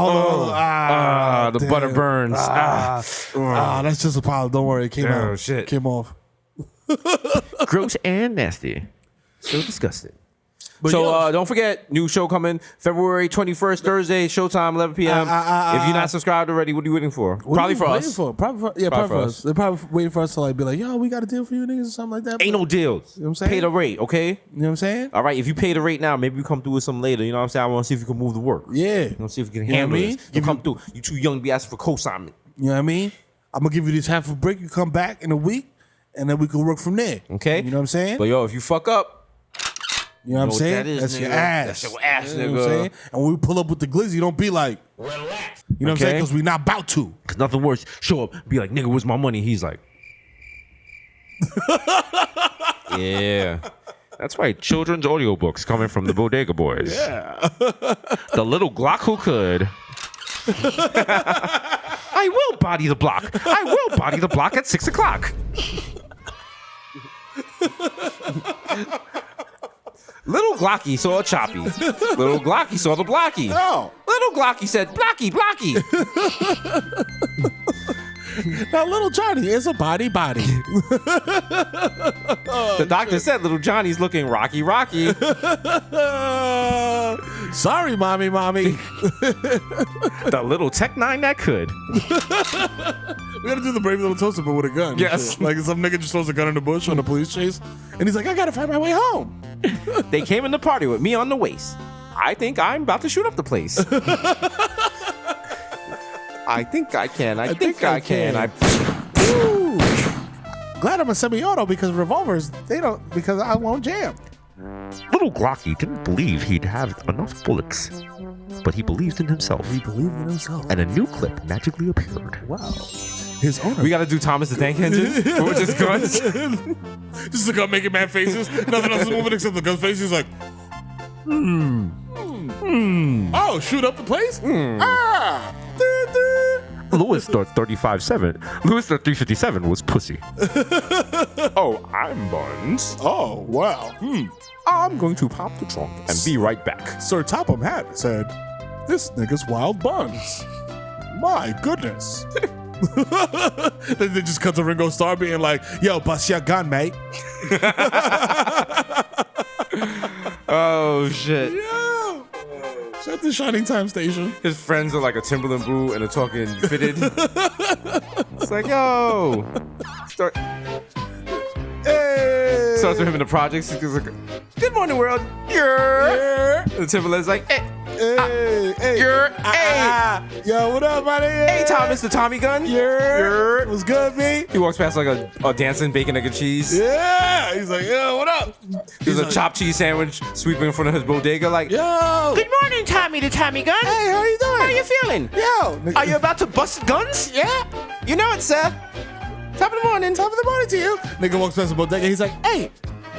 Hold on. The butter burns. That's just a pile. Don't worry, it came out. Oh, shit. Came off. Gross and nasty. So disgusting. But So don't forget, new show coming February 21st, Thursday, showtime, 11 p.m. If you're not subscribed already, what are you waiting for? Probably for us. Probably for us. They're probably waiting for us to like be like, yo, we got a deal for you niggas or something like that. Ain't no deals. You know what I'm saying? Pay the rate, okay? You know what I'm saying? All right, if you pay the rate now, maybe we come through with some later. You know what I'm saying? I want to see if you can move the work. Yeah. You want to see if you can You know handle what I mean? this. You come through. You too young to be asking for co-assignment. You know what I mean? I'm gonna give you this half a break. You come back in a week, and then we can work from there. Okay? You know what I'm saying? But yo, if you fuck up, you know what I'm what saying? that is, That's nigga. your ass. That's your ass, You know what I'm nigga. saying? And when we pull up with the glizzy, don't be like, relax. You know what I'm saying? Okay. Because we not about to. because nothing worse, show up, be like, nigga, where's my money? He's like, yeah. That's right. Children's audiobooks coming from the Bodega Boys. Yeah. The little Glock who could. I will body the block. I will body the block at 6 o'clock. Little Glocky saw a choppy. Little Glocky saw the blocky. No. Little Glocky said, blocky, blocky. Now, little Johnny is a body. The doctor said little Johnny's looking rocky. Sorry, mommy. The little Tech 9 that could. We gotta do the brave little toaster, but with a gun. Yes. Like some nigga just throws a gun in the bush on a police chase, and he's like, I gotta find my way home. They came in the party with me on the waist. I think I'm about to shoot up the place. I think I can. I think I can. Ooh. Glad I'm a semi-auto because revolvers, because I won't jam. Little Glocky didn't believe he'd have enough bullets, but he believed in himself. He believed in himself. And a new clip magically appeared. Wow. His owner. We gotta do Thomas the Tank Engine with just guns. Just the gun making mad faces. Nothing else is moving except the gun face. He's like, Oh, shoot up the place? Ah. Louis thought 35-7. Louis thought 357 was pussy. Oh, I'm Buns. Oh, wow. I'm going to pop the trunk and be right back. Sir Topham Hat said, this nigga's wild buns. My goodness. Then they just cut to Ringo Starr being like, yo, bust your gun, mate. Oh, shit. Yo. Shout to Shining Time Station. His friends are like a Timberland boo and they're talking fitted. It's like, yo. Hey. Starts with him in the projects. He's like, good morning, world. Yeah. The Timberland's like, hey. Hey. Yo, what up, my nigga? Hey, Thomas, the Tommy gun. Yeah. What's good, B? He walks past like a dancing bacon, egg, and cheese. Yeah. He's like, yo, what up? There's a like, chopped cheese sandwich sweeping in front of his bodega. Like, yo. good morning, Tommy, the Tommy gun. Hey, how you doing? How you feeling? Yo. Are you about to bust guns? Yeah. You know it, sir. Top of the morning. Top of the morning to you. Nigga walks past the bodega. He's like, hey,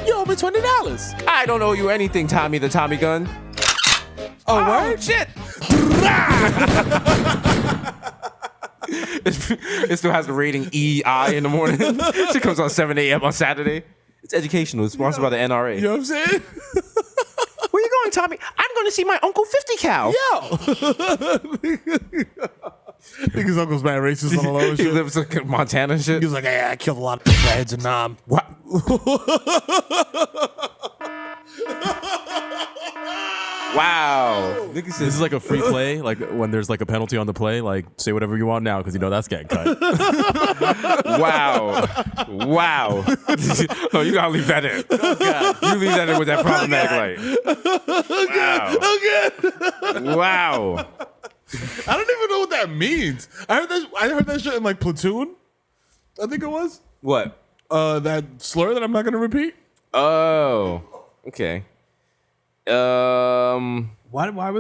you owe me $20. I don't owe you anything, Tommy, the Tommy gun. Oh, word? Shit. It still has the rating EI in the morning. It comes on 7 a.m. on Saturday. It's educational. It's sponsored by the NRA. You know what I'm saying? Where you going, Tommy? I'm going to see my Uncle 50 Cow. Yo. Nigga's uncle's mad racist on the low and He shit. lives in Montana and shit. He was like, hey, I killed a lot of heads and What? Wow. This is like a free play, like when there's like a penalty on the play, like say whatever you want now because you know that's getting cut. Wow. Wow. No, you gotta leave that in. You leave that in with that problematic light. Wow. Wow. I don't even know what that means. I heard that shit in like Platoon. I think it was. What? That slur that I'm not gonna repeat. Oh, okay. Why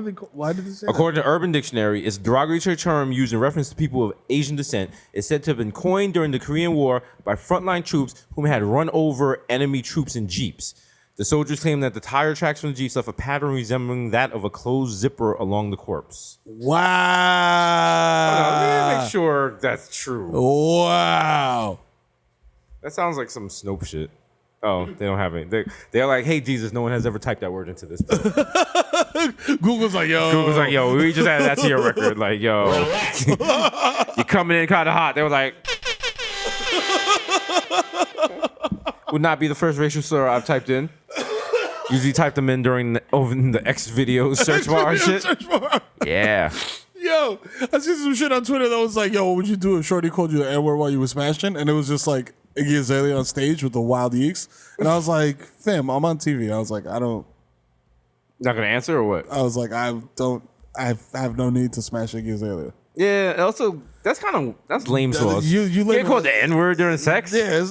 did they say According to Urban Dictionary, it's a derogatory term used in reference to people of Asian descent. It's said to have been coined during the Korean War by frontline troops whom had run over enemy troops in jeeps. The soldiers claimed that the tire tracks from the jeeps left a pattern resembling that of a closed zipper along the corpse. Wow. Let me make sure that's true. Wow. That sounds like some Snope shit. Oh, they don't have it. They're like, hey, Jesus, no one has ever typed that word into this book. Google's like, yo. We just added that to your record. Like, yo, you're coming in kind of hot. They were like, would not be the first racial slur I've typed in. Usually type them in during the X videos search bar and shit. Yeah. Yo, I see some shit on Twitter that was like, yo, what would you do if Shorty called you the N-word while you were smashing? And it was just like Iggy Azalea on stage with the wild yeeks. And I was like, fam, I'm on TV. I was like, Not gonna answer or what? I was like, I have no need to smash Iggy Azalea. Yeah, also, that's lame sauce. You can't call it the N-word during sex? Yeah,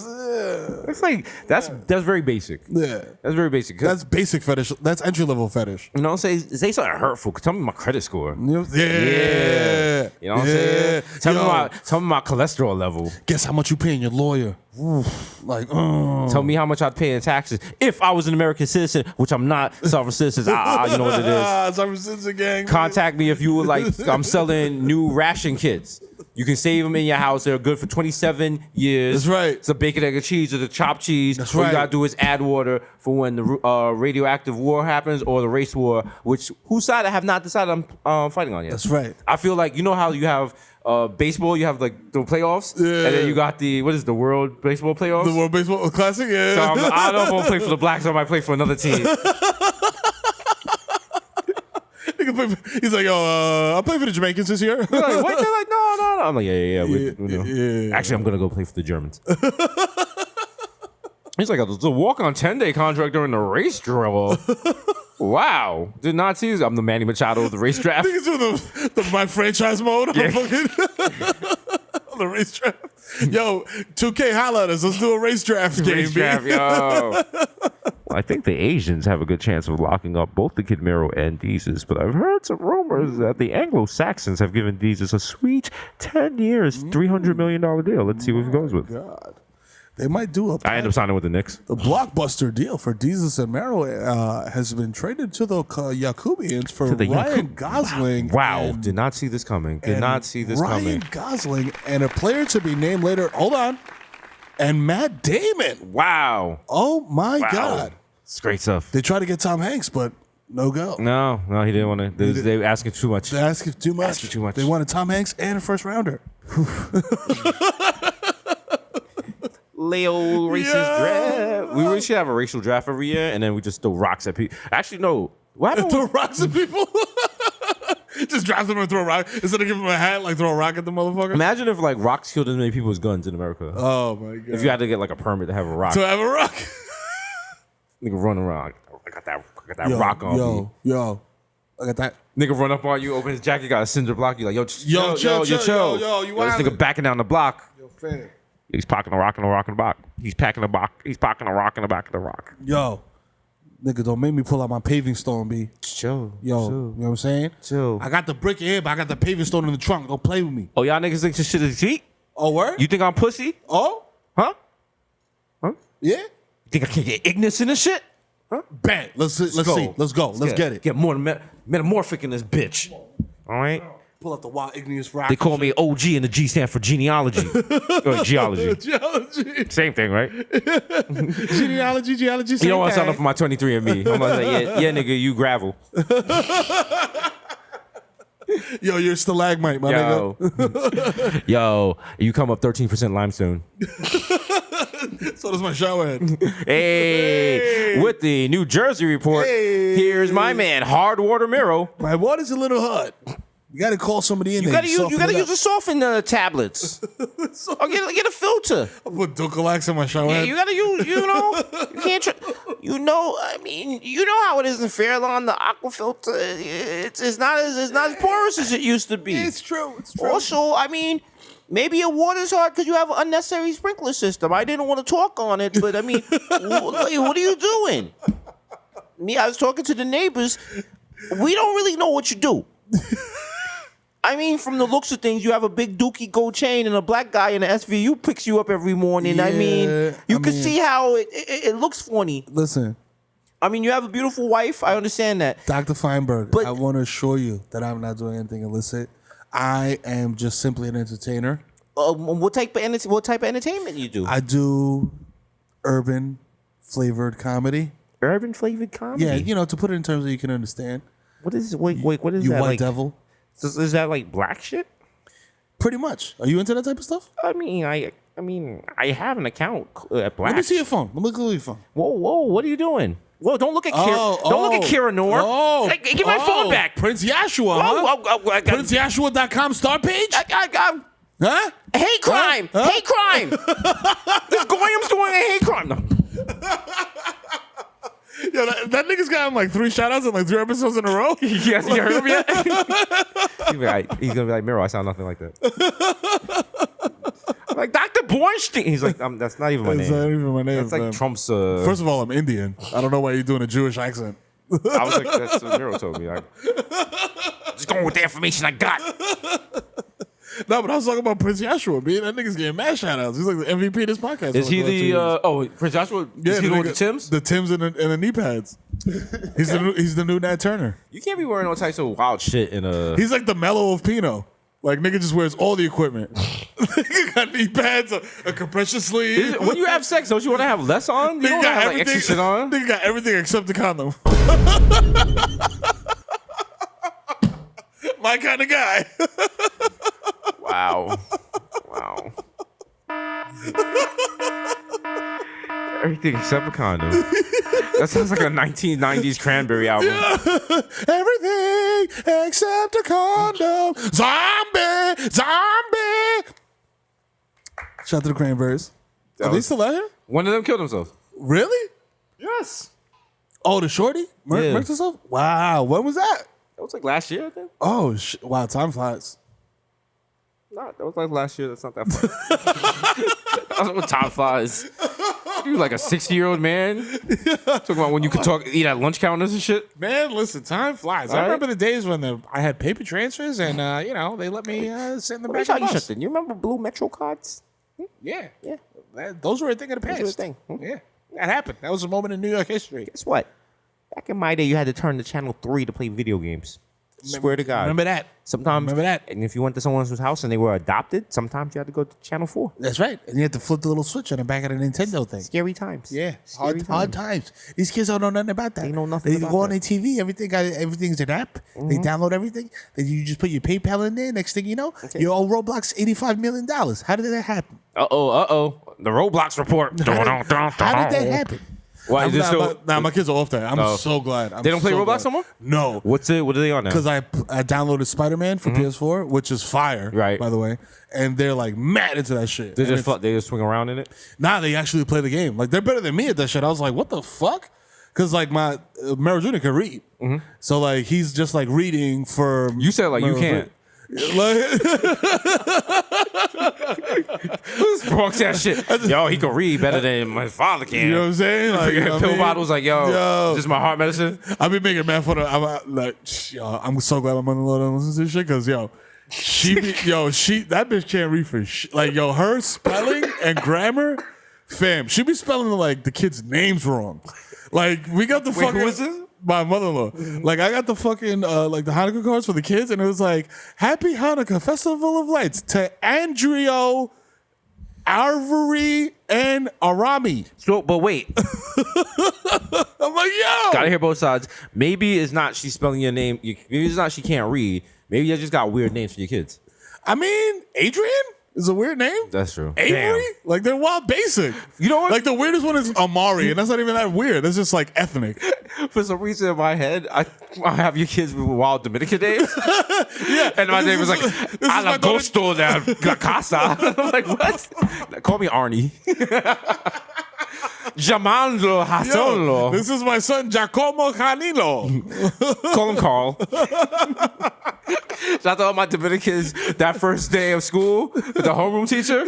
It's like, that's very basic. yeah. That's very basic. That's basic fetish. That's entry level fetish. You know, say something hurtful. Tell me my credit score. Yeah. You know what I'm saying? Tell me my cholesterol level. Guess how much you paying your lawyer? Oof. Like, Tell me how much I'd pay in taxes if I was an American citizen, which I'm not. Sovereign citizens, you know what it is. Sovereign citizen gang. Contact me if you would like. I'm selling new ration kits. You can save them in your house. They're good for 27 years. That's right. It's a bacon, egg, and cheese or the chopped cheese. That's All right. you gotta do is add water for when the radioactive war happens or the race war, whose side I have not decided I'm fighting on yet. That's right. I feel like, you know how you have baseball, you have like the playoffs, and then you got the World Baseball Playoffs? The World Baseball Classic, yeah. So I don't know if I'm gonna play for the Blacks or I might play for another team. He's like, I'll play for the Jamaicans this year. They're like, what? They're like, no. I'm like, yeah. Yeah. Actually, I'm gonna go play for the Germans. He's like, it's a walk-on 10-day contract during the race drill. Wow. Did not see this. I'm the Manny Machado of the race draft. Niggas doing the my franchise mode on the fucking on the race draft. Yo, 2K holla at us. Let's do a race draft game, Race draft, yo. I think the Asians have a good chance of locking up both the Kid Mero and Desus, but I've heard some rumors that the Anglo-Saxons have given Desus a sweet 10 years, $300 million deal. Let's see what he goes with. God. They might do I end up signing with the Knicks. The blockbuster deal for Desus and Mero has been traded to the Yakubians for Ryan Gosling. Wow, did not see this coming. Ryan Gosling and a player to be named later. Hold on. And Matt Damon. Wow. Oh my God. It's great stuff. They tried to get Tom Hanks, but no go. No, he didn't want to. They were asking too much. They asking too much. They wanted Tom Hanks and a first rounder. Leo racist draft. We really should have a racial draft every year, and then we just throw rocks at people. Actually, no. What happened? Throw rocks at people? Just draft them and throw a rock. Instead of giving them a hat, like throw a rock at the motherfucker. Imagine if like rocks killed as many people as guns in America. Oh my God. If you had to get like a permit to have a rock. To have a rock. Nigga run around. I got that rock on me. Yo. I got that. Nigga run up on you, open his jacket, got a cinder block. You like, yo, chill. Yo, You this nigga backing down the block. Yo, fam. He's packing a rock in the rock in the box. He's packing a box. He's packing a rock in the back of the rock. Yo. Nigga, don't make me pull out my paving stone, B. Chill. Yo, you know what I'm saying? Chill. I got the brick here, but I got the paving stone in the trunk. Don't play with me. Oh, y'all niggas think this shit is cheap? Oh, word? You think I'm pussy? Oh? Huh? Yeah? You think I can get ignorance in this shit? Huh? Bet. Let's see. Let's go. Let's get it. Get more metamorphic in this bitch. All right? Pull out the wild igneous rock. They call me OG and the G stand for genealogy. Or geology. Geology. Same thing, right? Genealogy, You don't want to sign up for my 23andMe. I'm gonna say, yeah, nigga, you gravel. Yo, you're stalagmite, my nigga. Yo, you come up 13% limestone. So does my shower head. Hey, with the New Jersey report, here's my man, Hardwater Mero. My water's a little hot. You gotta call somebody in there. You gotta use the soften tablets. Or get a filter. I put Dulcolax in my shower Yeah, head. you gotta use, you can't you know how it is in Fairlawn, the aqua filter, it's not as porous as it used to be. It's true. Also, Maybe your water's hard because you have an unnecessary sprinkler system. I didn't want to talk on it, but I mean, what are you doing? Me, I was talking to the neighbors. We don't really know what you do. I mean, from the looks of things, you have a big dookie gold chain and a black guy in the SVU picks you up every morning. Yeah, I mean, you can see how it looks funny. Listen, I mean, you have a beautiful wife. I understand that. Dr. Feinberg, But- I want to assure you that I'm not doing anything illicit. I am just simply an entertainer. What type of entertainment you do? I do urban flavored comedy. Urban flavored comedy. Yeah, you know, to put it in terms that you can understand. What is what is You that white like? devil. Is that like black shit? Pretty much. Are you into that type of stuff? I mean, I have an account at Black. Let me see your phone. Let me look at your phone. Whoa, what are you doing? Whoa, don't look at Kira. Don't look at Kira Noor. Hey, give my phone back. Prince Yashua, huh? PrinceYashua.com star page? Huh? Hate crime. Huh? Hate crime. This Goyam's doing a hate crime. No. Yo, that nigga's gotten like 3 shout-outs in like 3 episodes in a row. Yes, you heard him yet? He's gonna be like, Mero, I sound nothing like that. I'm like, Dr. Bornstein. He's like, that's not even my That's name. not even my name. That's like man. Trump's. First of all, I'm Indian. I don't know why you're doing a Jewish accent. I was like, that's what Mero told me. Just going with the information I got. No, but I was talking about Prince Yashua, man. That nigga's getting mad shout-outs. He's like the MVP of this podcast. Is for he like the last 2 years. Prince Joshua? Yeah, Is he the one nigga- with the Tims? The Tims and the knee pads. He's the new Nat Turner. You can't be wearing all types of wild shit in a. He's like the Mellow of Pino. Like, nigga just wears all the equipment. Nigga got knee pads, a compression sleeve. When you have sex, don't you want to have less on? You don't Nigga want to got have like extra shit on. Nigga got everything except the condom. My kind of guy. Wow. Everything except a condom. That sounds like a 1990s Cranberry album. Everything except a condom. Zombie. Shout out to the Cranberries. Are they still out here? One of them killed himself. Really? Yes. Oh, the shorty? Yeah. Murked herself? Wow. When was that? That was like last year, I think. Oh, wow. Time flies. No, that was like last year. That's not that far. That was what time flies. You like a 60-year-old man talking about when you could eat at lunch counters and shit. Man, listen, time flies. I Right? remember the days when I had paper transfers and, they let me sit in the back of the bus. You remember Blue Metro cards? Yeah. Yeah. Those were a thing of the past. Those were a thing. Yeah. That happened. That was a moment in New York history. Guess what? Back in my day, you had to turn to channel 3 to play video games. Swear to God. Remember that? Sometimes, Remember that? And if you went to someone's house and they were adopted, sometimes you had to go to channel 4. That's right. And you had to flip the little switch on the back of the Nintendo thing. Scary times. Yeah, Scary hard times. These kids don't know nothing about that. They know nothing They about go on that. their TV, everything's an app. They download everything. Then you just put your PayPal in there. Next thing you know, your old Roblox $85 million. How did that happen? Uh-oh. The Roblox report. How did that happen? Why, is this still, My kids are off that. I'm so glad. They don't play Roblox no more? No. What are they on now? Because I downloaded Spider-Man for PS4, which is fire, Right. by the way. And they're like mad into that shit. They And just swing around in it? Nah, they actually play the game. Like, they're better than me at that shit. I was like, what the fuck? Because, like, my Mero Jr. can read. So, like, he's just, like, reading for... You said like you Mero can't. Like, Bronx that shit. Yo, he can read better than my father can. you know what I'm saying? Like, you know what I Pill mean? bottles like, yo, this is my heart medicine. I be making mad fun of. I'm so glad my mother-in-law don't listen to this shit because that bitch can't read for shit. Like, yo, her spelling and grammar, fam, she be spelling like the kids' names wrong. Like, we got the fucking. who is this? My mother-in-law. Like, I got the fucking like the Hanukkah cards for the kids, and it was like, "Happy Hanukkah, Festival of Lights to Andrio, Arvery, and Arami." So, but wait, I'm like, yo. gotta hear both sides. Maybe it's not she's spelling your name. Maybe it's not she can't read. Maybe you just got weird names for your kids. I mean, Adrian is a weird name. That's true. Avery? Damn. Like, they're wild basic. You know what? Like, the weirdest one is Amari, and that's not even that weird. That's just, like, ethnic. For some reason in my head, I have your kids with wild Dominican names. Yeah. And my This name is is- like, this is my Alagosto de la Casa. I'm like, what? Call me Arnie. Jamando Hasonlo. This is my son, Giacomo Canilo. Call him Carl. Shout out to all my Dominicans that first day of school with the homeroom teacher.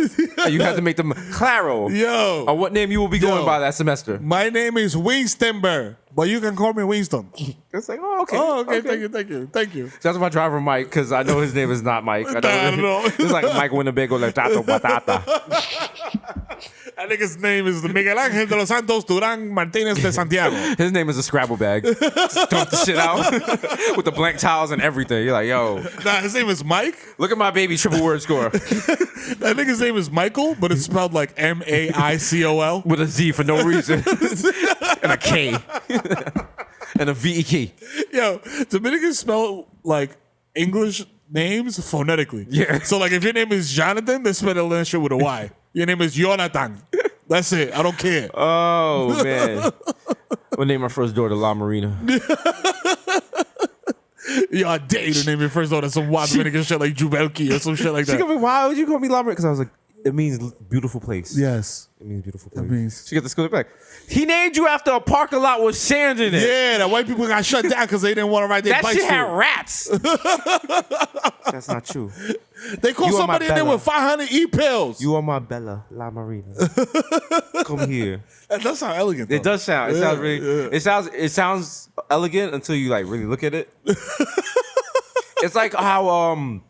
And you had to make them claro Yo. on what name you will be going by that semester. My name is Winstonber, but you can call me Winston. It's like, oh, okay. Oh, okay. Thank you. Shout out to my driver, Mike, because I know his name is not Mike. I don't know. It's like Mike Winnebago, like Tato Batata. I think his name is Miguel Ángel de los Santos Durán Martínez de Santiago. His name is a Scrabble bag. Just dump the shit out with the blank tiles and everything. You're like, yo. Nah, his name is Mike. Look at my baby triple word score. I think his name is Michael, but it's spelled like Maicol. With a Z for no reason. And a K. And a VEK. Yo, Dominicans spell like English names phonetically. Yeah. So like if your name is Jonathan, they spell that shit with a Y. Your name is Jonathan. That's it. I don't care. Oh, man. We'll name our first daughter La Marina. Yo, I dare you to name your first daughter some wild Dominican shit like Jubelki or some shit like She that. told me, why would you call me La Marina? Because I was like, it means beautiful place. Yes. It means beautiful place. It means. She got the school back. He named you after a parking lot with sand in it. Yeah, that white people got shut down because they didn't want to ride their That bikes. shit had through. rats. That's not true. They called You are somebody my in there Bella. with 500 e-pills. You are my Bella La Marina. Come here. That does sound elegant, though. It does sound. It sounds really. yeah. It sounds elegant until you like really look at it. It's like how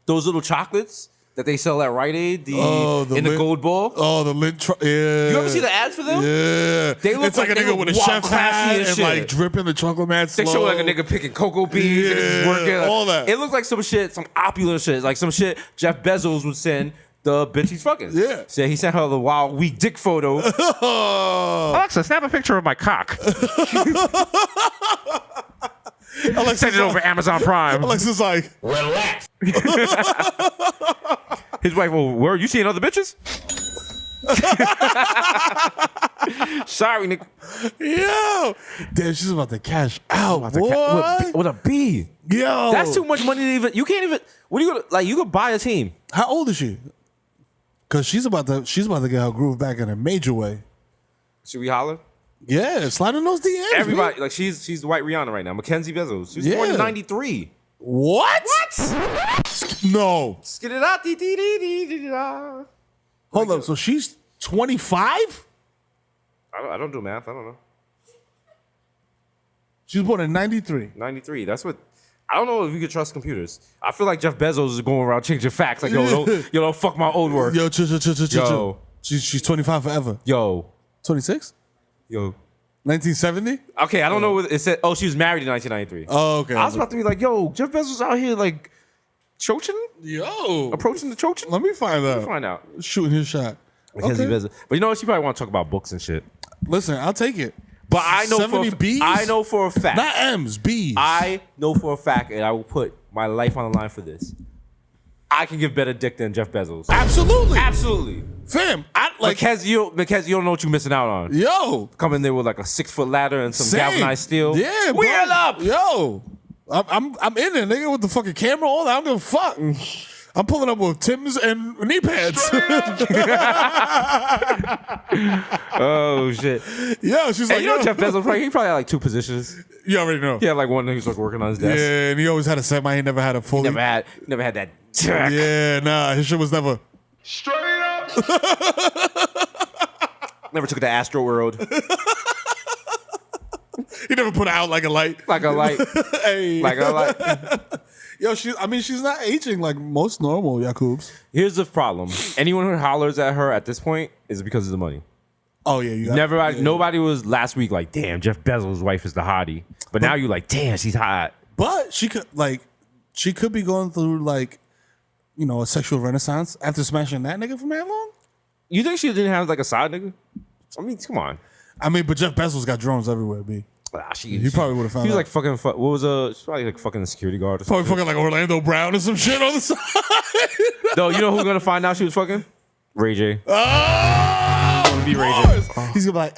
those little chocolates that they sell at Rite Aid, in the lint- gold ball. Oh, the lint. Yeah. You ever see the ads for them? Yeah. They look it's like like a they nigga look with a wild chef's classy hat as and shit. like dripping the chocolate mats. They show like a nigga picking cocoa beans and just Yeah, working. all that. It looks like some shit, some opulent shit, like some shit Jeff Bezos would send the bitch he's fucking. Yeah. So he sent her the wild weak dick photo. Oh. Alexa, snap a picture of my cock. Alexa's Send it over Amazon Prime. Alexa's like, Relax. His wife, well, where you seeing other bitches? Sorry, nigga. yo. Damn, she's about to cash out. What? With a B. Yo. That's too much money to even. You can't even. What are you gonna like? You could buy a team. How old is she? Because she's about to get her groove back in a major way. Should we holler? Yeah, slide in those DMs. Everybody, man. like she's the white Rihanna right now. Mackenzie Bezos. She was Yeah. born in '93. What? No. Get it out. Dee, dee, dee, dee, dee, da. Hold up. So she's 25? I don't do math. I don't know. She was born in 93. 93. That's what. I don't know if you could trust computers. I feel like Jeff Bezos is going around changing facts. Like, yo, don't fuck my old work. Yo, chill. Yo. She's 25 forever. Yo. 26? Yo. 1970? Okay, I don't know what it said. Oh, she was married in 1993. Oh, okay. I was about to be like, yo, Jeff Bezos out here like choaching? Yo. Approaching the choaching? Let me find out. Find out. Shooting his shot. Mackenzie Okay. Bezos. But you know what? She probably want to talk about books and shit. Listen, I'll take it. But I know 70 Bs? I know for a fact. Not M's, B's. I know for a fact, and I will put my life on the line for this. I can give better dick than Jeff Bezos. Absolutely. Absolutely. Fam, I like. Because you don't know what you're missing out on. Yo. Come in there with like a 6-foot ladder and some Same. galvanized steel. Yeah, Wheel bro. up. Yo. I'm in there, nigga, with the fucking camera, all that. I don't give a fuck. I'm pulling up with Tim's and knee pads. Oh shit. Yo, she's Hey, like, you know yo. Jeff Bezos? He probably had like 2 positions. You already know. He had like one that he was like working on his desk. Yeah, and he always had a semi. He never had a fully. Never had that. Jack. Yeah, nah, his shit was never. Straight up. Never took it to Astro World. He never put out like a light. Like a light. Hey. Like a light. Yo, she's not aging like most normal Yakubs. Here's the problem. Anyone who hollers at her at this point is because of the money. Oh yeah, you got Nobody was last week like, damn, Jeff Bezos' wife is the hottie. But now you're like, damn, she's hot. But she could be going through like, you know, a sexual renaissance after smashing that nigga for man long. You think she didn't have like a side nigga? I mean, come on. I mean, but Jeff Bezos got drones everywhere, B. He probably would have found He was out. like fucking. What was she's probably like fucking a security guard. Or Probably something. fucking like Orlando Brown or some shit on the side. No, you know who's gonna find out she was fucking? Ray J. Oh, Be Ray J. he's gonna be like,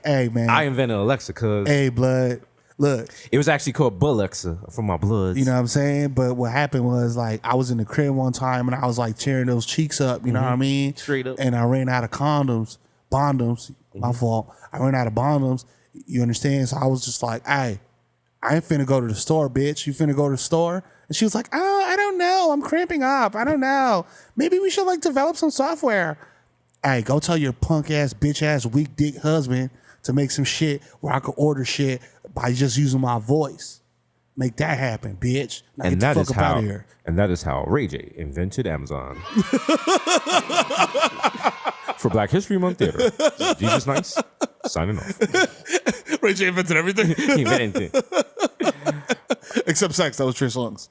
hey, man. I invented Alexa because Hey, blood. Look, it was actually called Alexa from my bloods. you know what I'm saying? But what happened was like I was in the crib one time and I was like tearing those cheeks up, you know what I mean? Straight up. And I ran out of bondoms. My fault. I ran out of bondoms. You understand? So I was just like, hey, I ain't finna go to the store, bitch. You finna go to the store? And she was like, oh, I don't know. I'm cramping up. I don't know. Maybe we should like develop some software. Hey, go tell your punk ass, bitch ass, weak dick husband to make some shit where I could order shit by just using my voice. Make that happen, bitch. Now And get that the is fuck up out how. of here. And that is how Ray J invented Amazon. For Black History Month Theater. Jesus Nice. Signing off. Ray J invented everything He invented anything. except sex. That was Trey Songz.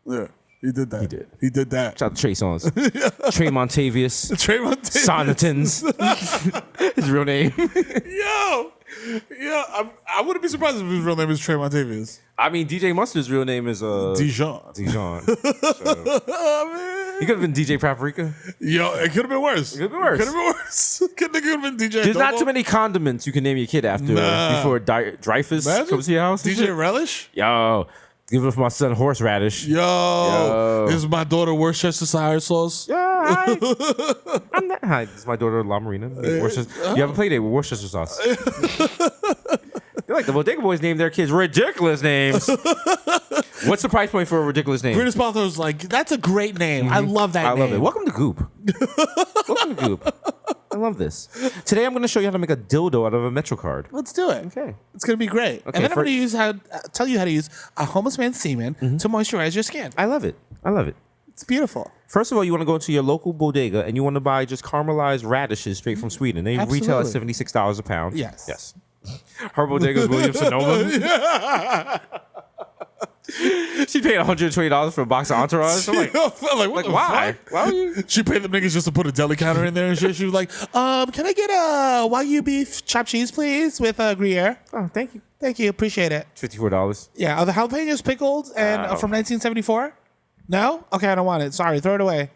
Yeah, he did that. He did. He did that. Shout out to Trey Songz. Trey Montavious. Trey Montavious. Sonatins. His real name. I wouldn't be surprised if his real name is Trey Montavious. I mean, DJ Mustard's real name is Dijon. Dijon. Oh, man. He could have been DJ Paprika. Yo, it could have been worse. It could have been worse. Could have been worse. Could have been DJ. There's not Adobo. too many condiments you can name your kid after before Dreyfus Imagine. comes to your house. and DJ shit. Relish. Yo, give it for my son Horseradish. Yo, this is my daughter Worcestershire sauce. Yeah, I'm not. Hi, this is my daughter La Marina. You have a play date with Worcester sauce. They're like the Bodega Boys named their kids ridiculous names. What's the price point for a ridiculous name? Gwyneth Paltrow's like, that's a great name. I love that I name. love it. Welcome to Goop. Welcome to Goop. I love this. Today I'm going to show you how to make a dildo out of a Metro card. Let's do it. Okay. It's going to be great. Okay, and then I'm going to tell you how to use a homeless man's semen to moisturize your skin. I love it. I love it. It's beautiful. First of all, you want to go into your local bodega and you want to buy just caramelized radishes straight from Sweden. They retail at $76 a pound. Yes. Yes. Her bodega is Williams Sonoma. She paid $120 for a box of Entourage. I'm like, what the why? fuck? Why would you? She paid the niggas just to put a deli counter in there and shit. She was like, can I get a Wagyu beef chopped cheese, please, with Gruyere? Oh, thank you. Thank you. Appreciate it. $54. Yeah. Are the jalapenos pickled and from 1974? No? Okay, I don't want it. Sorry. Throw it away.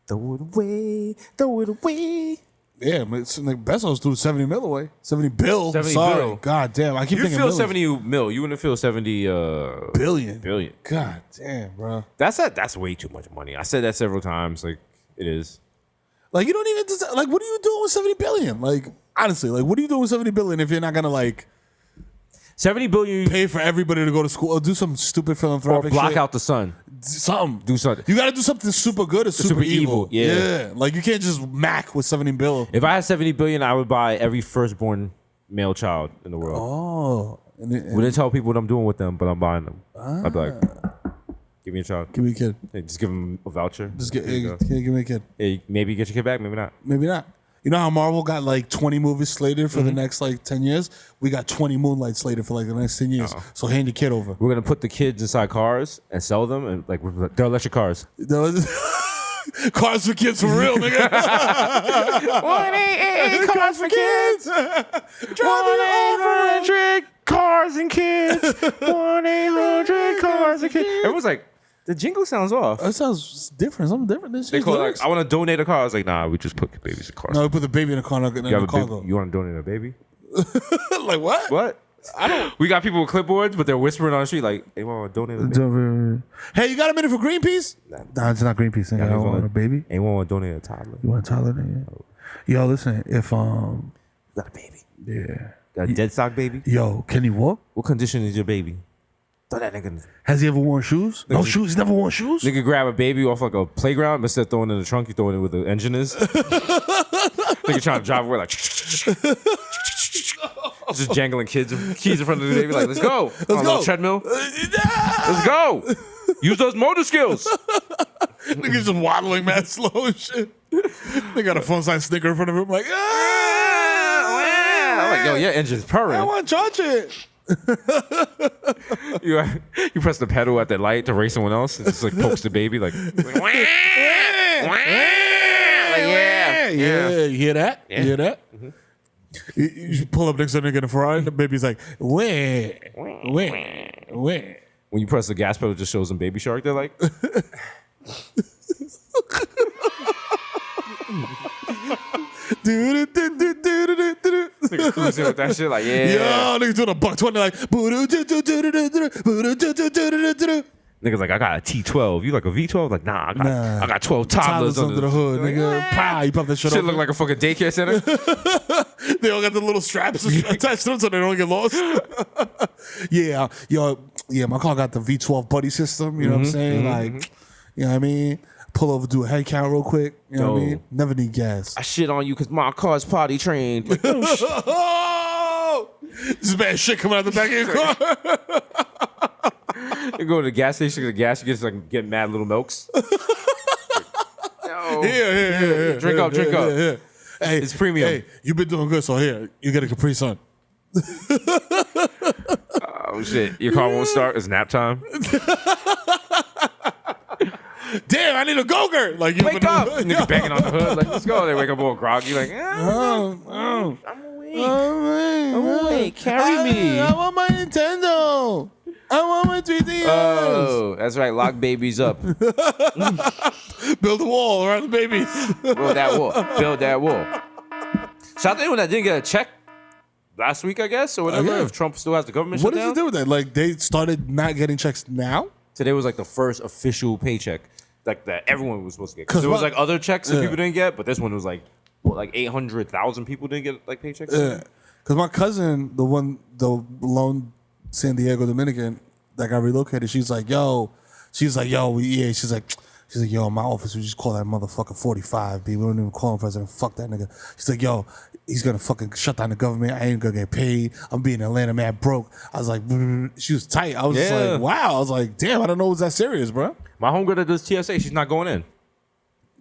Throw it away. Throw it away. Yeah, but it's like Bezos threw 70 mil away. 70 bill. 70 Sorry. bill. God damn. I keep You thinking feel millions. 70 mil. You wouldn't feel 70 billion. billion. God damn, bro. That's way too much money. I said that several times. Like, it is. Like, you don't even like, what are you doing with 70 billion? Like, honestly, like, what are you doing with 70 billion if you're not gonna like 70 billion pay for everybody to go to school or do some stupid or philanthropic block shit? out the sun. Something. Do something. You gotta do something super good or super evil. Yeah. Like, you can't just mac with 70 bill. If I had 70 billion, I would buy every firstborn male child in the world. Oh. And Wouldn't tell people what I'm doing with them, but I'm buying them. I'd be like, give me a child. give me a kid. Hey, just give them a voucher. Just get, There you go. give me a kid. Hey, maybe get your kid back, maybe not. Maybe not. You know how Marvel got like 20 movies slated for the next like 10 years? We got 20 Moonlight slated for like the next 10 years. So hand your kid over. We're gonna put the kids inside cars and sell them, and like they're electric cars. Cars for kids for real, nigga. 1-888 cars for kids. Driving over. Electric cars and kids. 1-800 cars and kids. Everyone's like, the jingle sounds off. That sounds different. Something different. This They shit call it lyrics. like, I want to donate a car. I was like, nah, we just put babies in cars. No, we put the baby in the car. In you the have a car big, you want to donate a baby? like what? What? I don't. We got people with clipboards, but they're whispering on the street like, "Hey, want to donate a baby?" Hey, you got a minute for Greenpeace? Nah, it's not Greenpeace. Nigga. I don't want a baby. Anyone want to donate a toddler? You want a toddler? Nigga? Yo, listen. If You got a baby? yeah. Got a dead stock baby? Yo, can he walk? What condition is your baby? Throw that nigga. Has he ever worn shoes? No shoes. He's never worn shoes. Nigga grab a baby off like a playground, but instead of throwing it in the trunk, you throw it in where the engine is. Nigga trying to drive away like. Just jangling keys in front of the baby like, let's go. Let's go. Little treadmill. Let's go. Use those motor skills. Niggas just waddling mad slow and shit. They got a fun size sticker in front of him like, I'm like, yo, your engine's I purring. want to charge it. You press the pedal at the light to race someone else. It just like pokes the baby like, Yeah. You hear that? You hear that? You pull up next to a nigga in a Ferrari, and the baby's like, wah. when you press the gas pedal, it just shows them Baby Shark. They're like, nigga cruising with that shit like, yeah. Yo, niggas doing a $120 like, Niggas like, I got a T12. You like a V12? Like, nah, I got 12 toddlers under the hood, nigga. Pow, you pop that shit Shit up. look like a fucking daycare center. They all got the little straps attached to them so they don't get lost. Yeah, my car got the V12 buddy system. You know what I'm saying? Like, you know what I mean? Pull over, do a head count real quick. You know what I mean? Never need gas. I shit on you because my car's potty trained. Like, Oh, this bad shit coming out the back of your car. you go to the gas station, get gas, you get mad little milks. Yo. Here. Drink up. Hey, It's premium. Hey, you've been doing good, so here, you get a Capri Sun. Oh shit, your car won't start. It's nap time. Damn, I need a go-gurt. Like, you Wake up, nigga banging on the hood. Like, let's go. They wake up all groggy. Like, I'm awake. Carry me. I want my Nintendo. I want my 3DS. Oh, that's right. Lock babies up. Build a wall around the babies. Build that wall. Build that wall. Shout out to anyone that didn't get a check last week, I guess, or whatever. Yeah. If Trump still has the government What shutdown. does it do with that? Like, they started not getting checks now? Today was like the first official paycheck, like that everyone was supposed to get. 'Cause Because there was what- like other checks that people didn't get, but this one was like, what, like 800,000 people didn't get like paychecks. Yeah. Because my cousin, the lone San Diego Dominican that got relocated, she's like, yo, she's like, yo, in my office, we just call that motherfucker 45, B. We don't even call him president. Fuck that nigga. She's like, yo, he's gonna fucking shut down the government. I ain't gonna get paid. I'm being Atlanta man broke. I was like, she was tight. I was just Yeah. like, wow. I was like, damn, I don't know it was that serious, bro. My homegirl that does TSA, she's not going in.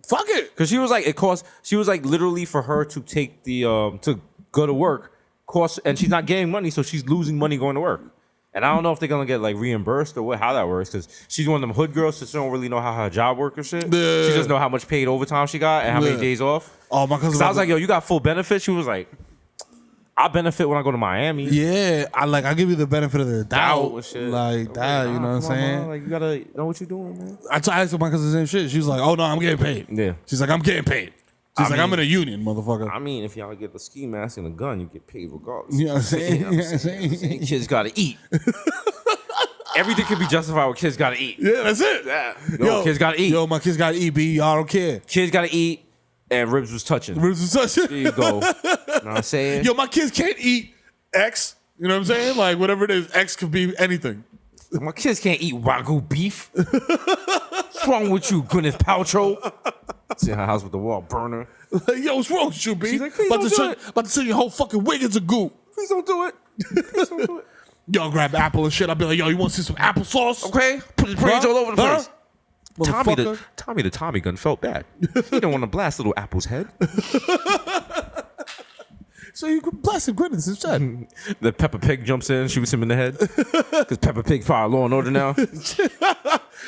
Fuck it. Because she was like, she was like literally for her to take the, to go to work, and she's not getting money, so she's losing money going to work. And I don't know if they're gonna get like reimbursed or how that works, because she's one of them hood girls, so she don't really know how her job works or shit. Yeah. She just know how much paid overtime she got and how many Yeah. days off. Oh, my cousin. Because I was like, yo, you got full benefits? She was like, I benefit when I go to Miami. yeah, I give you the benefit of the doubt. and shit. Like that, you know what I'm Come on, saying? man. Like, you gotta know what you're doing, man. I asked my cousin the same shit. She was like, oh no, I'm getting paid. Yeah. She's like, I'm getting paid. She's like, I'm in a union, motherfucker. I mean, if y'all get a ski mask and a gun, you get paid regardless. You know what I'm saying? You know what I'm saying? Kids gotta eat. Everything can be justified with kids gotta eat. Yeah, that's it. Yo, kids gotta eat. Yo, my kids gotta eat, B. Y'all don't care. Kids gotta eat, and ribs was touching. Ribs and such. There you go. Know what I'm saying? Yo, my kids can't eat X. You know what I'm saying? Like, whatever it is, X could be anything. My kids can't eat Wagyu beef. What's wrong with you, Gwyneth Paltrow? See her house with the wall burner. Like, yo, what's wrong with you, B? She's like, please don't do it. About to turn your whole fucking wig into goo. Please don't do it. Please don't do it. Yo, grab apple and shit. I'll be like, yo, you want to see some applesauce? Okay? Put his brains all over the Huh? place. Tommy Motherfucker. the Tommy gun felt bad. He don't want to blast little Apple's head. So you could blast Gwyneth's shit. The Peppa Pig jumps in, shoots him in the head. Because Peppa Pig's probably Law and Order now.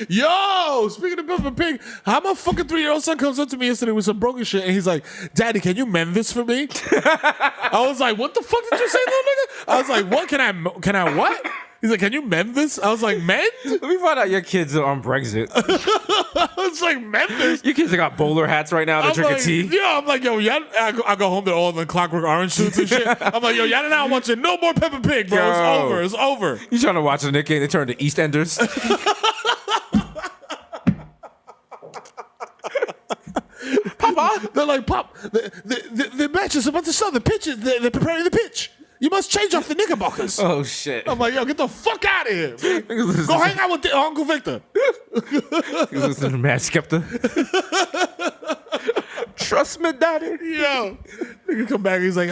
Yo, speaking of Peppa Pig, how my fucking 3-year-old son comes up to me yesterday with some broken shit, and he's like, "Daddy, can you mend this for me?" I was like, "What the fuck did you say, little nigga?" I was like, "What? Can I what?" He's like, "Can you mend this?" I was like, "Mend?" Let me find out your kids are on Brexit. I was like, "Mend this?" Your kids have got bowler hats right now. They're drinking like, tea. Yeah, I'm like, yo, y'all, I go home to all the Clockwork Orange suits and shit. I'm like, yo, y'all not watching no more Peppa Pig, bro. Yo. It's over. It's over. You trying to watch the Nick game? They turn to EastEnders. Papa, they're like, Pop, the match is about to start. The pitch is, they're preparing the pitch. You must change off the knickerbockers. Oh shit! I'm like, yo, get the fuck out of here. Man. Go hang out with Uncle Victor. You listen to Mad Skepta. Trust me, daddy. Yo, nigga come back. He's like,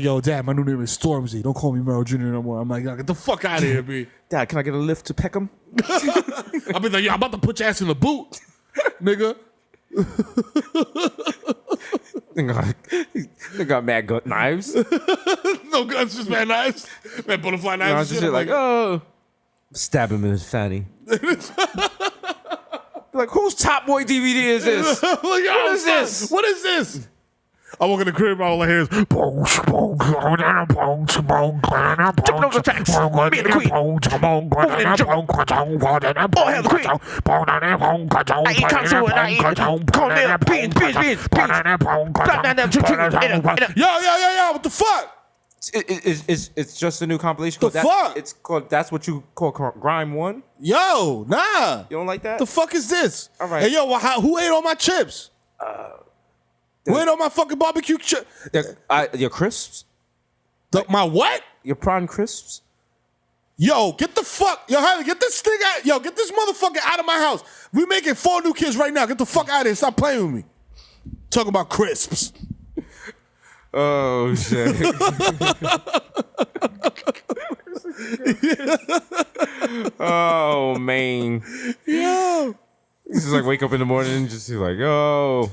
yo, Dad, my new name is Stormzy. Don't call me Mero Jr. no more. I'm like, yo, get the fuck out of here, B. Dad, can I get a lift to Peckham? I'll be like, yo, I'm about to put your ass in the boot, nigga. They got mad knives. No guns, just mad knives. Man, butterfly No, knives. it's and just shit. like, oh, stab him in his fanny. Like, whose Top Boy DVD is this? I'm like, yo, What is this? What is this? I walk in the crib, all I hear is Jumping over the tracks. Me and the queen. Moving in the joint. Oh, hell, the queen. I eat console and I eat cornmeal, beans. Black man, them chicken. yo, what the fuck? It's just a new compilation. The fuck? It's called. That's what you call Grime 1. Yo, nah. You don't like that? The fuck is this? All right. Hey, yo, who ate all my chips? Who ate all my fucking barbecue chips? Your crisps. My what? Your prawn crisps. Yo, get the fuck. Yo, Harley, get this thing out. Yo, get this motherfucker out of my house. We making 4 new kids right now. Get the fuck out of here. Stop playing with me. Talking about crisps. Oh shit. Oh man. Yo. He's just like wake up in the morning and just be like, oh.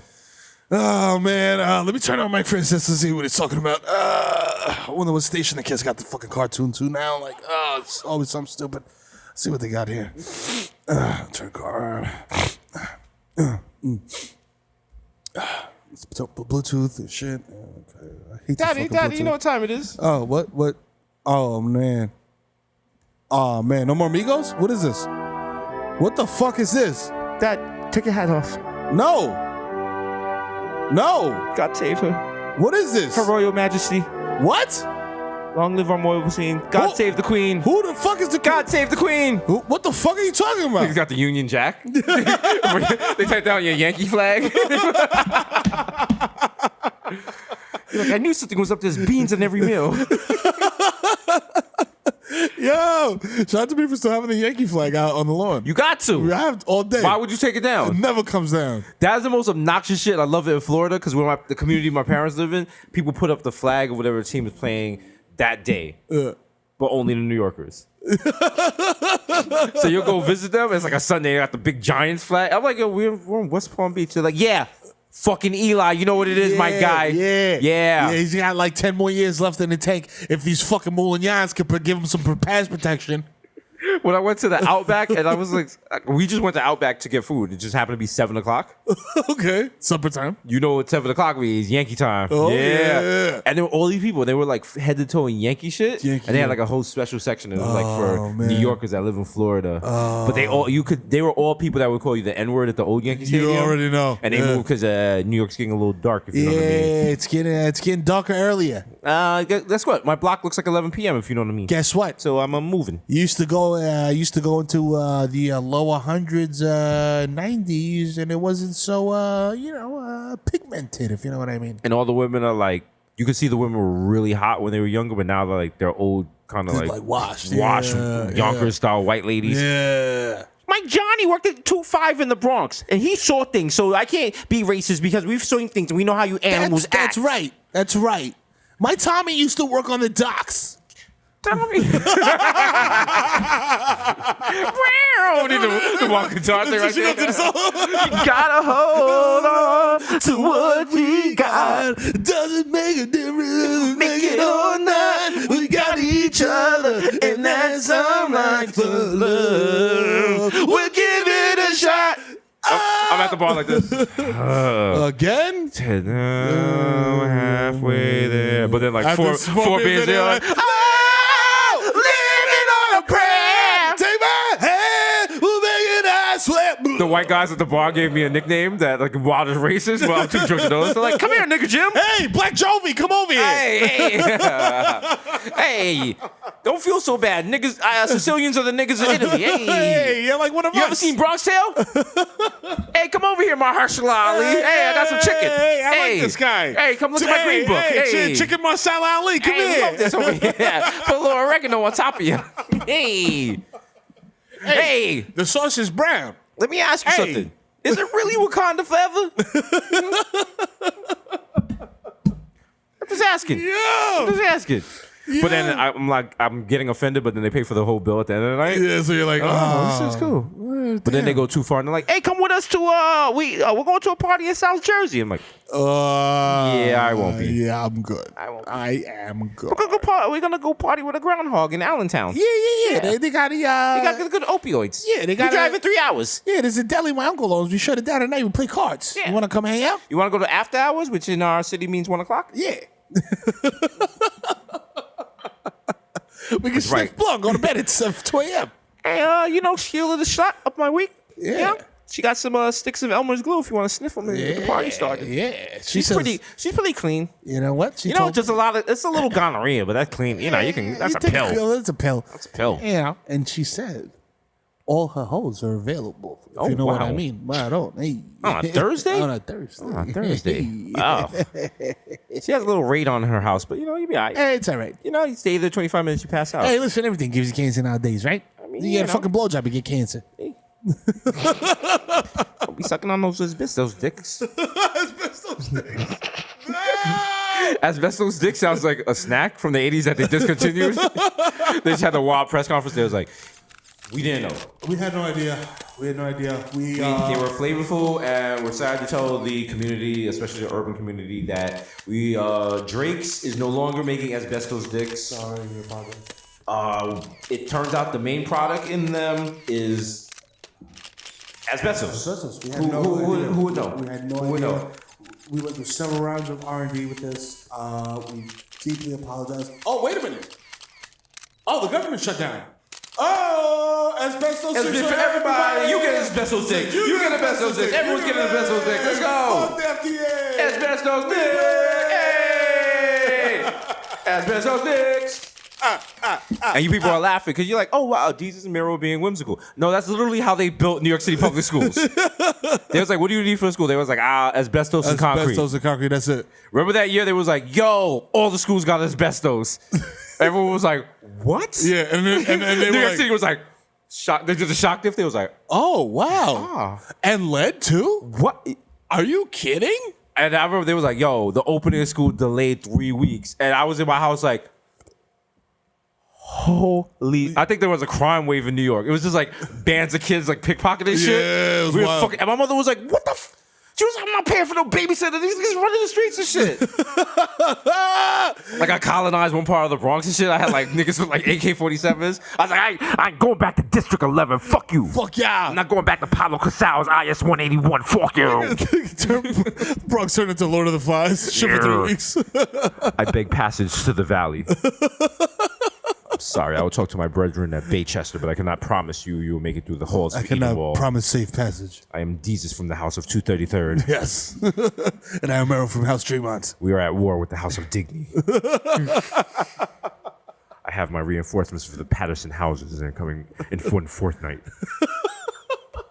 Oh man, let me turn on my princess to see what it's talking about. I wonder what station the kids got the fucking cartoon to now. Like, it's always something stupid. Let's see what they got here. Turn car on. Let's put Bluetooth and shit. Okay. I hate Daddy, Bluetooth. you know what time it is? Oh, what? Oh man. Oh man, no more Migos? What is this? What the fuck is this? Dad, take your hat off. No. God save her. What is this? Her Royal Majesty. What? Long live our royal queen. God save the queen. Who the fuck is the God save the queen. What the fuck are you talking about? He's got the Union Jack. They typed down your Yankee flag. You're like, I knew something was up. There's beans in every meal. Yo, shout out to me for still having the Yankee flag out on the lawn. You got to. I have all day. Why would you take it It down? never comes down. That's the most obnoxious shit. I love it in Florida because where the community my parents live in, people put up the flag of whatever team is playing that day, but only the New Yorkers. So you'll go visit them. It's like a Sunday. They got the big Giants flag. I'm like, yo, we're in West Palm Beach. They're like, yeah, fucking Eli. You know what it is, my guy. Yeah, he's got like 10 more years left in the tank. If these fucking Moulignans could give him some pass protection. When I went to the Outback, and I was like, we just went to Outback to get food. It just happened to be 7 o'clock. Okay, supper time. You know what 7 o'clock means? Yankee time. Oh, yeah. And there were all these people. They were like head to toe in Yankee shit. Yankee, and they had like a whole special section. It was like for man. New Yorkers that live in Florida. But they were all people that would call you the N-word at the old Yankee Stadium. You already know. And they moved because New York's getting a little dark, if you know what I mean. it's getting darker earlier. Guess what? My block looks like 11 p.m., if you know what I mean. Guess what? So I'm moving. Used to go into the lower hundreds, 90s, and it wasn't so pigmented, if you know what I mean. And all the women are like, you could see the women were really hot when they were younger, but now they're old, kind of like washed, Yonkers style white ladies. Yeah. My Johnny worked at 2-5 in the Bronx, and he saw things, so I can't be racist because we've seen things and we know how you animals act. That's right. That's right. My Tommy used to work on the docks. Tommy. The walkie-talkie right there. You gotta hold on to what we got. Doesn't make a difference. Make it or not. We got each other, and that's all right for love. We'll give it a shot. I'm at the bar like this. Again? Halfway there. But then like four beers there. Like, the white guys at the bar gave me a nickname that like wild is racist. Well, I'm too drunk to know. They're like, come here, nigga Jim. Hey, Black Jovi, come over here. Hey, don't feel so bad. Niggas, Sicilians are the niggas of Italy. Hey, you're like one of us. You ever seen Bronx Tale? Hey, come over here, Mahershala Ali. Hey, I got some chicken. Hey, I like this guy. Hey, come look at my green book. Hey, Chicken Marsala Ali, come hey, here. love this over here. Put a little oregano on top of you. Hey. The sauce is brown. Let me ask you something. Is it really Wakanda forever? I'm just asking. Yeah. I'm just asking. Yeah. But then I'm getting offended, but then they pay for the whole bill at the end of the night. Yeah, so you're like, oh, this is cool. But then they go too far and they're like, hey, come with us to we're going to a party in South Jersey. I'm like, yeah, I won't be. Yeah, I'm good. I won't be. I am good. We're gonna go party with a groundhog in Allentown. Yeah. They got the They got good opioids. Yeah, they got. We drive in 3 hours. Yeah, there's a deli my uncle owns. We shut it down at night. We play cards. Yeah. You want to come hang out? You want to go to after hours, which in our city means 1 o'clock? Yeah. We can sniff blunt, go to bed at 2 a.m. Hey, Sheila the shot up my week. Yeah. She got some sticks of Elmer's glue if you want to sniff them and get the party started. Yeah, She's pretty clean. You know what? Just it's a little gonorrhea, but that's clean. You know, that's a pill. It's a pill. That's a pill. Yeah, and she said all her hoes are available. If you know what I mean. Well, I don't. Hey. On a Thursday? On a Thursday. On a Thursday. Wow. She has a little raid on her house, but you'll be all right. Hey, it's all right. You stay there 25 minutes, you pass out. Hey, listen, everything gives you cancer nowadays, right? I mean, you get a fucking blowjob, you get cancer. Hey. Don't be sucking on those asbestos dicks. Asbestos dicks. Asbestos dick sounds like a snack from the 80s that they discontinued. They just had a wild press conference. They was like, we didn't know. We had no idea. They were flavorful, and we're sad to tell the community, especially the urban community, that Drake's is no longer making asbestos dicks. Sorry, your apologize. It turns out the main product in them is asbestos. We had no idea. Who would know? We had no Who would idea. know? We went through several rounds of R&D with this. We deeply apologize. Oh, wait a minute. Oh, the government shut down. Oh, asbestos It's sticks for everybody. You get asbestos dick. You get asbestos dick. Everyone's getting asbestos dick. Let's go. Fuck the FDA. Asbestos dick. Hey. Asbestos dicks. And you people are laughing because you're like, oh wow, Desus and Mero being whimsical. No, that's literally how they built New York City public schools. They was like, what do you need for school? They was like, asbestos and concrete. Asbestos and concrete, that's it. Remember that year they was like, yo, all the schools got asbestos. Everyone was like, what? Yeah, and they New were York like, City was like, shock. They did the shock diff. They was like, oh, wow. And lead too? what? Are you kidding? And I remember they was like, yo, the opening of school delayed 3 weeks. And I was in my house like, holy. I think there was a crime wave in New York. It was just like bands of kids like pickpocketing shit. Yeah, it was wild. And my mother was like, what the f? She was like, I'm not paying for no babysitter. These niggas running the streets and shit. Like I colonized one part of the Bronx and shit. I had like niggas with like AK-47s. I was like, I ain't going back to District 11. Fuck you. Fuck yeah. I'm not going back to Pablo Casal's IS-181. Fuck you. Bronx turned into Lord of the Flies. Shit for 3 weeks. I beg passage to the valley. I'm sorry, I will talk to my brethren at Baychester, but I cannot promise you will make it through the halls I of Eden cannot Wall. promise safe passage. I am Desus from the House of 233rd. Yes. And I am Mero from House Tremont. We are at war with the House of Digny. I have my reinforcements for the Patterson houses, and they're coming in one fortnight.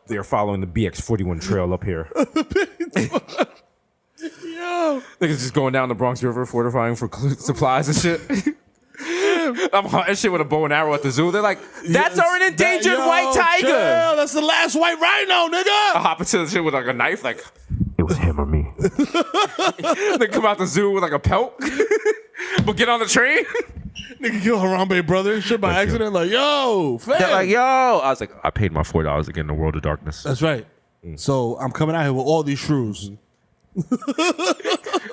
They are following the BX-41 trail up here. Yo. Niggas just going down the Bronx River, fortifying for supplies and shit. I'm hunting shit with a bow and arrow at the zoo. They're like, that's our endangered white tiger. Chill, that's the last white rhino, nigga. I hop into the shit with like a knife, like, it was him or me. They come out the zoo with like a pelt, but get on the train. Nigga kill Harambe brother and shit by accident. Like, yo, fam. They're like, yo. I was like, I paid my $4 to get in the world of darkness. That's right. So I'm coming out here with all these shrews.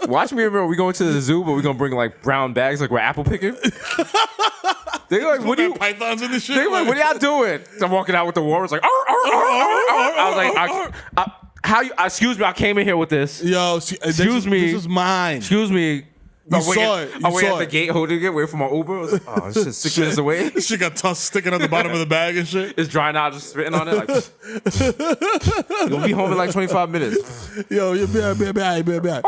Watch me, remember, we going to the zoo, but we're gonna bring like brown bags like we're apple picking. They're like, what do you pythons in this shit? They're like, what are y'all doing? I'm walking out with the Walrus like, I was like, how you excuse me, I came in here with this. Yo, excuse me. This is mine. Excuse me. You saw it. I wait at the gate holding it, wait for my Uber. I was like, oh, this is 6 minutes away. This shit got tusks sticking at the bottom of the bag and shit. It's drying out, just spitting on it. Like, you'll be home in like 25 minutes. Yo, you'll be all right.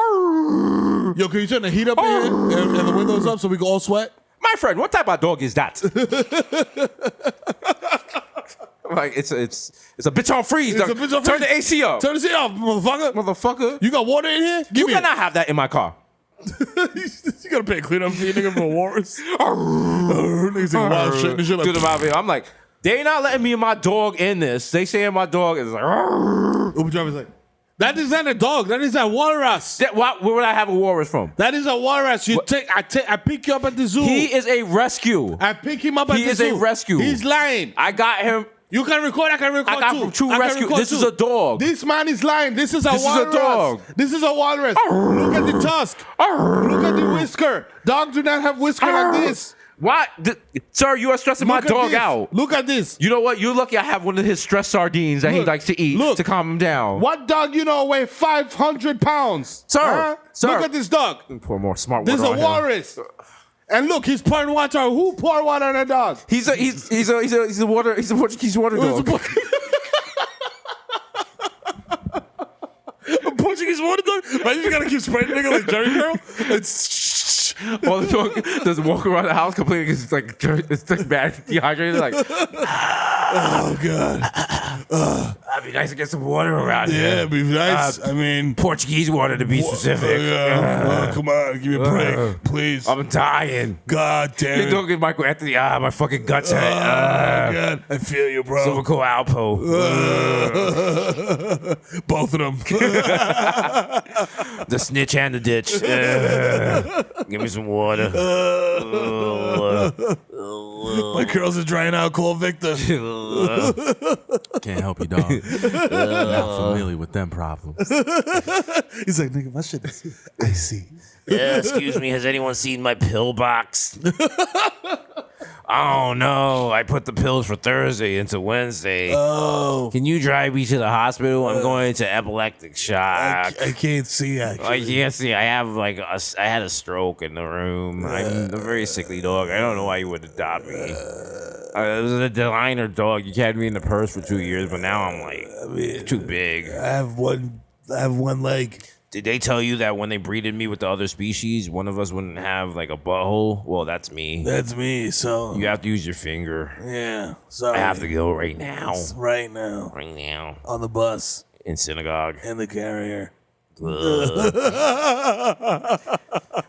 Yo, can you turn the heat up in here and the windows up so we can all sweat? My friend, what type of dog is that? Like it's a bitch on freeze. It's a bitch on Turn freeze. the AC up. Turn the AC off, motherfucker. You got water in here? You cannot have that in my car. You gotta pay a cleanup fee, nigga, for a Walrus. Niggas take wild shit and shit like Do them out here. I'm like, they not letting me and my dog in this. They saying my dog is like, Uber driver's like, that is not a dog. That is a walrus. Where would I have a Walrus from? That is a walrus. I pick you up at the zoo. He is a rescue. I pick him up at the zoo. He is a rescue. He's lying. I got him. You can record. I can record I got too. from True I can Rescue. record This too. is a dog. This man is lying. This is a This is a walrus. dog. This is a walrus. Look at the tusk. Look at the whisker. Dogs do not have whisker like this. What? Sir, you are stressing my Look at dog this. out. Look at this. You know what? You're lucky I have one of his stress sardines that he Look. likes to eat Look. to calm him down. What dog you know weigh 500 pounds? Sir. Sir. Look at this dog. Pour more smart This water is a on him. walrus. And look, he's pouring water. Who pour water on a dog? He's a Portuguese water dog. Portuguese water dog. Imagine you gotta keep spraying nigga like Jerry Curl. It's Or the dog doesn't walk around the house complaining because it's like bad dehydrated. Like, oh god. It'd be nice to get some water around here. Yeah, it'd be nice. I mean, Portuguese water to be specific. come on, give me a break, please. I'm dying. God damn it. Don't get Michael Anthony. My fucking guts hurt. God, I feel you, bro. Someone call Alpo. Both of them. The snitch and the ditch. Give me some water. My curls are drying out. Call Victor. Can't help you, dog. Not familiar with them problems. He's like, nigga, my shit is icy. Yeah, excuse me, has anyone seen my pill box? Oh no! I put the pills for Thursday into Wednesday. Oh, Can you drive me to the hospital? I'm going to epileptic shock. I can't see actually. I can't see. I have I had a stroke in the room. I'm a very sickly dog. I don't know why you would adopt me. It was a designer dog. You carried me in the purse for 2 years, but now I'm like too big. I have one leg. Did they tell you that when they breeded me with the other species, one of us wouldn't have like a butthole? Well, that's me. That's me. So You have to use your finger. yeah. Sorry. I have to go right now. Right now Right now. on the bus In synagogue. in the carrier.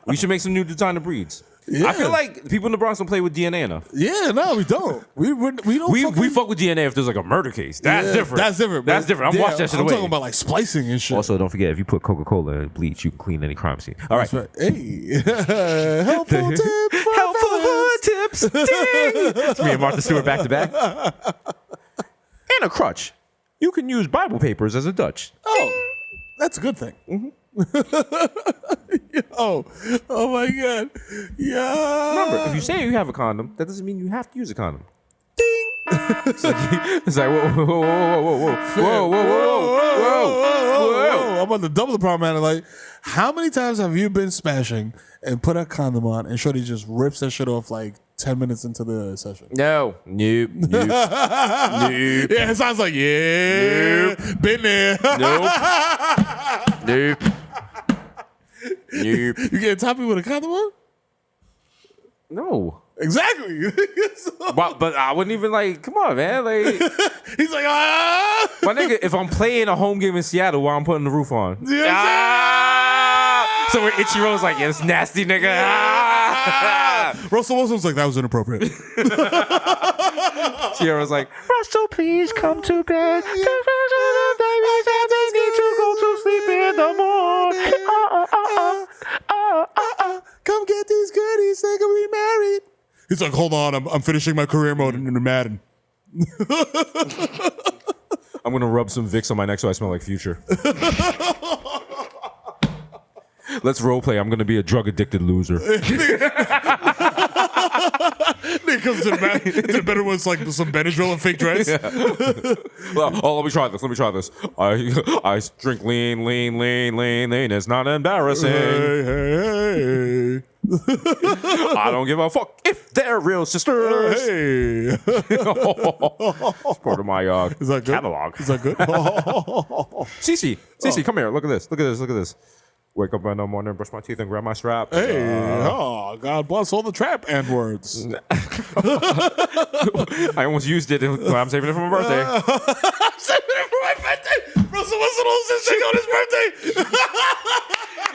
We should make some new designer breeds. Yeah. I feel like people in the Bronx don't play with DNA enough. Yeah, no, we don't. We don't. We fucking- fuck with DNA if there's like a murder case. That's Yeah, different. That's different. That's but different. I'm yeah, watching that shit I'm away. talking about like splicing and shit. Also, don't forget if you put Coca-Cola in bleach, you can clean any crime scene. All right. That's right. Hey, helpful tips. For Helpful fellas. hood tips. Ding. It's me and Martha Stewart back to back. And a crutch. You can use Bible papers as a Dutch. Oh, that's a good thing. oh my god. Yeah. Remember, if you say you have a condom, that doesn't mean you have to use a condom. Ding. It's like whoa, whoa, whoa, whoa, whoa, whoa, whoa, whoa, whoa, whoa. I'm about to double the problem, man. Like, how many times have you been smashing and put a condom on and Shorty just rips that shit off like 10 minutes into the session? No. Nope. Nope. Nope. Yeah, it sounds like, yeah, been there. Nope. Nope. Nope. You getting toppy with a condom on? No. Exactly. So, But I wouldn't even like, come on, man. Like, he's like, ah. my nigga, if I'm playing a home game in Seattle while I'm putting the roof on. You know what I'm So where Ichiro's like, yeah, it's nasty, nigga. Ah. Russell Wilson's like, that was inappropriate. Sierra's like, Russell, please come to bed. Babies need to go to sleep in the morning. Come get these goodies, they can be married. He's like, hold on, I'm finishing my career mode in Madden. I'm gonna rub some Vicks on my neck so I smell like Future. Let's role play. I'm gonna be a drug addicted loser. He comes to the better ones like some Benadryl and fake dreads. Well, let me try this. I drink lean. It's not embarrassing. Hey. I don't give a fuck if they're real sisters. Hey. It's part of my Is that good? catalog. Is that good? Cece, come here. Look at this. Wake up in the morning, brush my teeth, and grab my strap. Hey, God bless all the trap and words. I almost used it. I'm saving it for my birthday. I'm saving it for my birthday. Russell Wilson owns this thing on his birthday.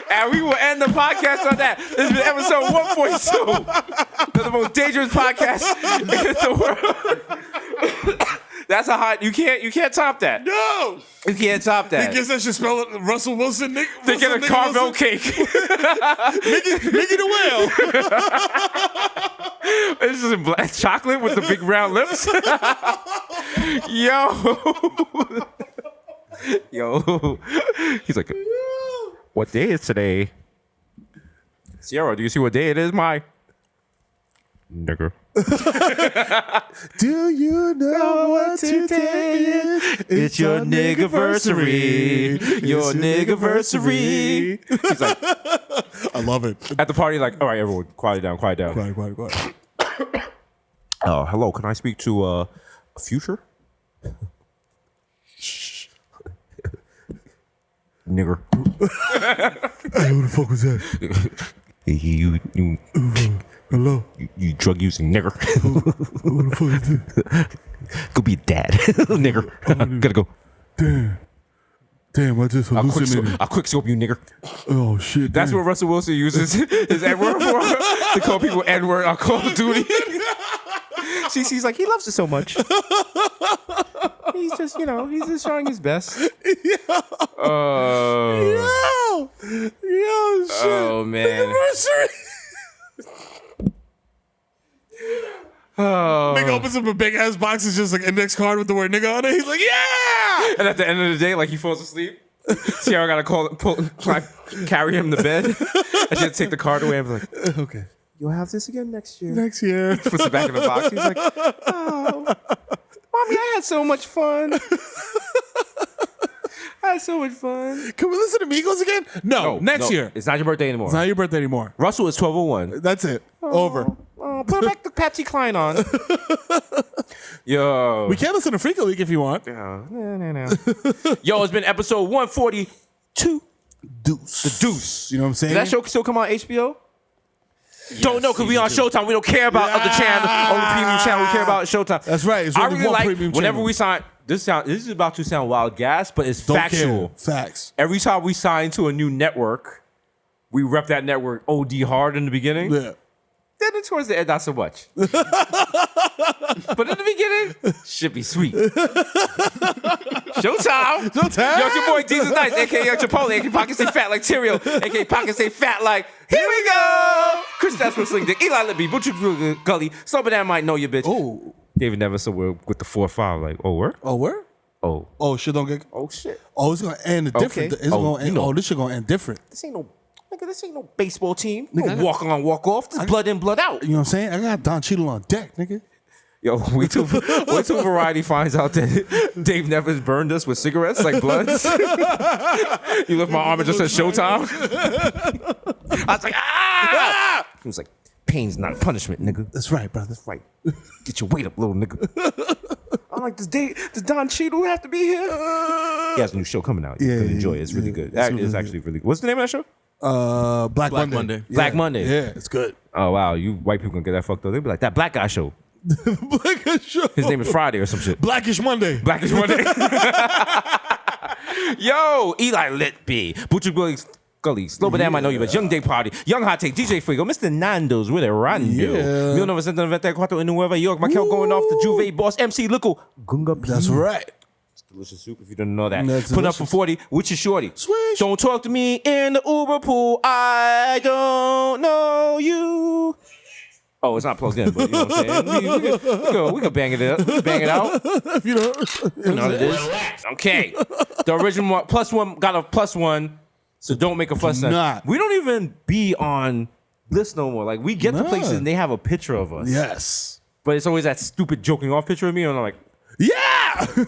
And we will end the podcast on that. This has been episode 142. The most dangerous podcast in the world. That's a hot. You can't top that. No. You can't top that. I guess I should spell it Russell Wilson. They get a Carvel cake. Mickey the Whale. This is in black chocolate with the big round lips. Yo. He's like, what day is today? Sierra, do you see what day it is, my nigger? Do you know what today is? It's your niggiversary. Your niggiversary. He's like, I love it. at the party, like, all right, everyone, quiet down. Quiet. Hello, can I speak to Future? nigger. Hey, who the fuck was that? You Hello? you drug using nigger. Who the fuck is that? Go be a dad, nigger. Gotta go. Damn, I just hallucinated. I'll quick scope you, nigger. Oh, shit. That's damn. what Russell Wilson uses his N-word for, to call people N-word on Call of Duty. CC's like, he loves it so much. He's just, he's just trying his best. Yo, shit. Oh, man. Anniversary. Nigga opens up a big ass box. It's just like index card with the word nigga on it. He's like, yeah. And at the end of the day, like, he falls asleep. Sierra gotta carry him to bed. I should take the card away and be like, Okay. you'll have this again next year. Next year. Puts it back in the box. He's like, oh, mommy, I had so much fun. I had so much fun. Can we listen to Migos again? No, next year. It's not your birthday anymore. It's not your birthday anymore. Russell is 1201. That's it. Over. Oh, put back the Patsy Cline on. Yo. We can listen to Freak a League if you want. No. Yo, it's been episode 142. Deuce. The Deuce. You know what I'm saying? Did that show still come on HBO? Don't know, because we on Showtime. We don't care about other channels. Only premium channel we care about is Showtime. That's right. It's I only really one like premium whenever channel. we sign. This is about to sound wild gas, but it's Don't factual. care. Facts. Every time we sign to a new network, we rep that network OD hard in the beginning. Yeah. Then towards the end, not so much. But in the beginning, should be sweet. Showtime. Showtime. Yo, it's your boy Desus Nice, a.k.a. Chipotle, a.k.a. Pockets Stay Fat like Tineo, a.k.a. Pockets Stay Fat like, here we go. Chris, that's what Sling Dick, Eli Libby, Butcher Gully, somebody that might know you, bitch. Oh. David Never, so we're with the 4-5, like, oh, where? Oh, where? Oh. Oh, shit don't get. Oh, shit. Oh, it's gonna end different. Okay. It's Oh, gonna end. you know. Oh, this shit gonna end different. This ain't no baseball team. No walk on, walk off. This is blood in, blood out. You know what I'm saying? I got Don Cheadle on deck, nigga. Yo, wait till Variety finds out that Dave Nevers burned us with cigarettes like Bloods. You lift my arm and just said Showtime. I was like, ah! He was like, pain's not punishment, nigga. That's right, brother. That's right. Get your weight up, little nigga. I'm like, does Don Cheadle have to be here? He has a new show coming out. You can enjoy it. It's really good. It's actually really good. What's the name of that show? Black Monday. Yeah. Black Monday. Yeah, it's good. Oh, wow. You white people gonna get that fucked up. They'll be like, that black guy show. Blackish show. His name is Friday or some shit. Blackish Monday. Blackish Monday. Yo, Eli Litby, Butcher Gully, Slow But Damn, I know you, but Young Day Party, Young Hot Take, DJ Fuego, Mr. Nando's with a Rando. Yeah. 1994 in Nueva York, Michael going off the Juve boss, MC Lico, Gunga P. That's right. Delicious soup if you didn't know that. That's Put up for delicious. 40, which is shorty. Swish. Don't talk to me in the Uber pool. I don't know you. Oh, it's not plugged in, but you know what I'm saying? We could bang it up. We could bang it out. You know. You know what it is. Okay. The original one, plus one got a plus one, so don't make a fuss. not. We don't even be on this no more. Like, we get to Nah. places and they have a picture of us. Yes. But it's always that stupid joking off picture of me, and I'm like, Yeah.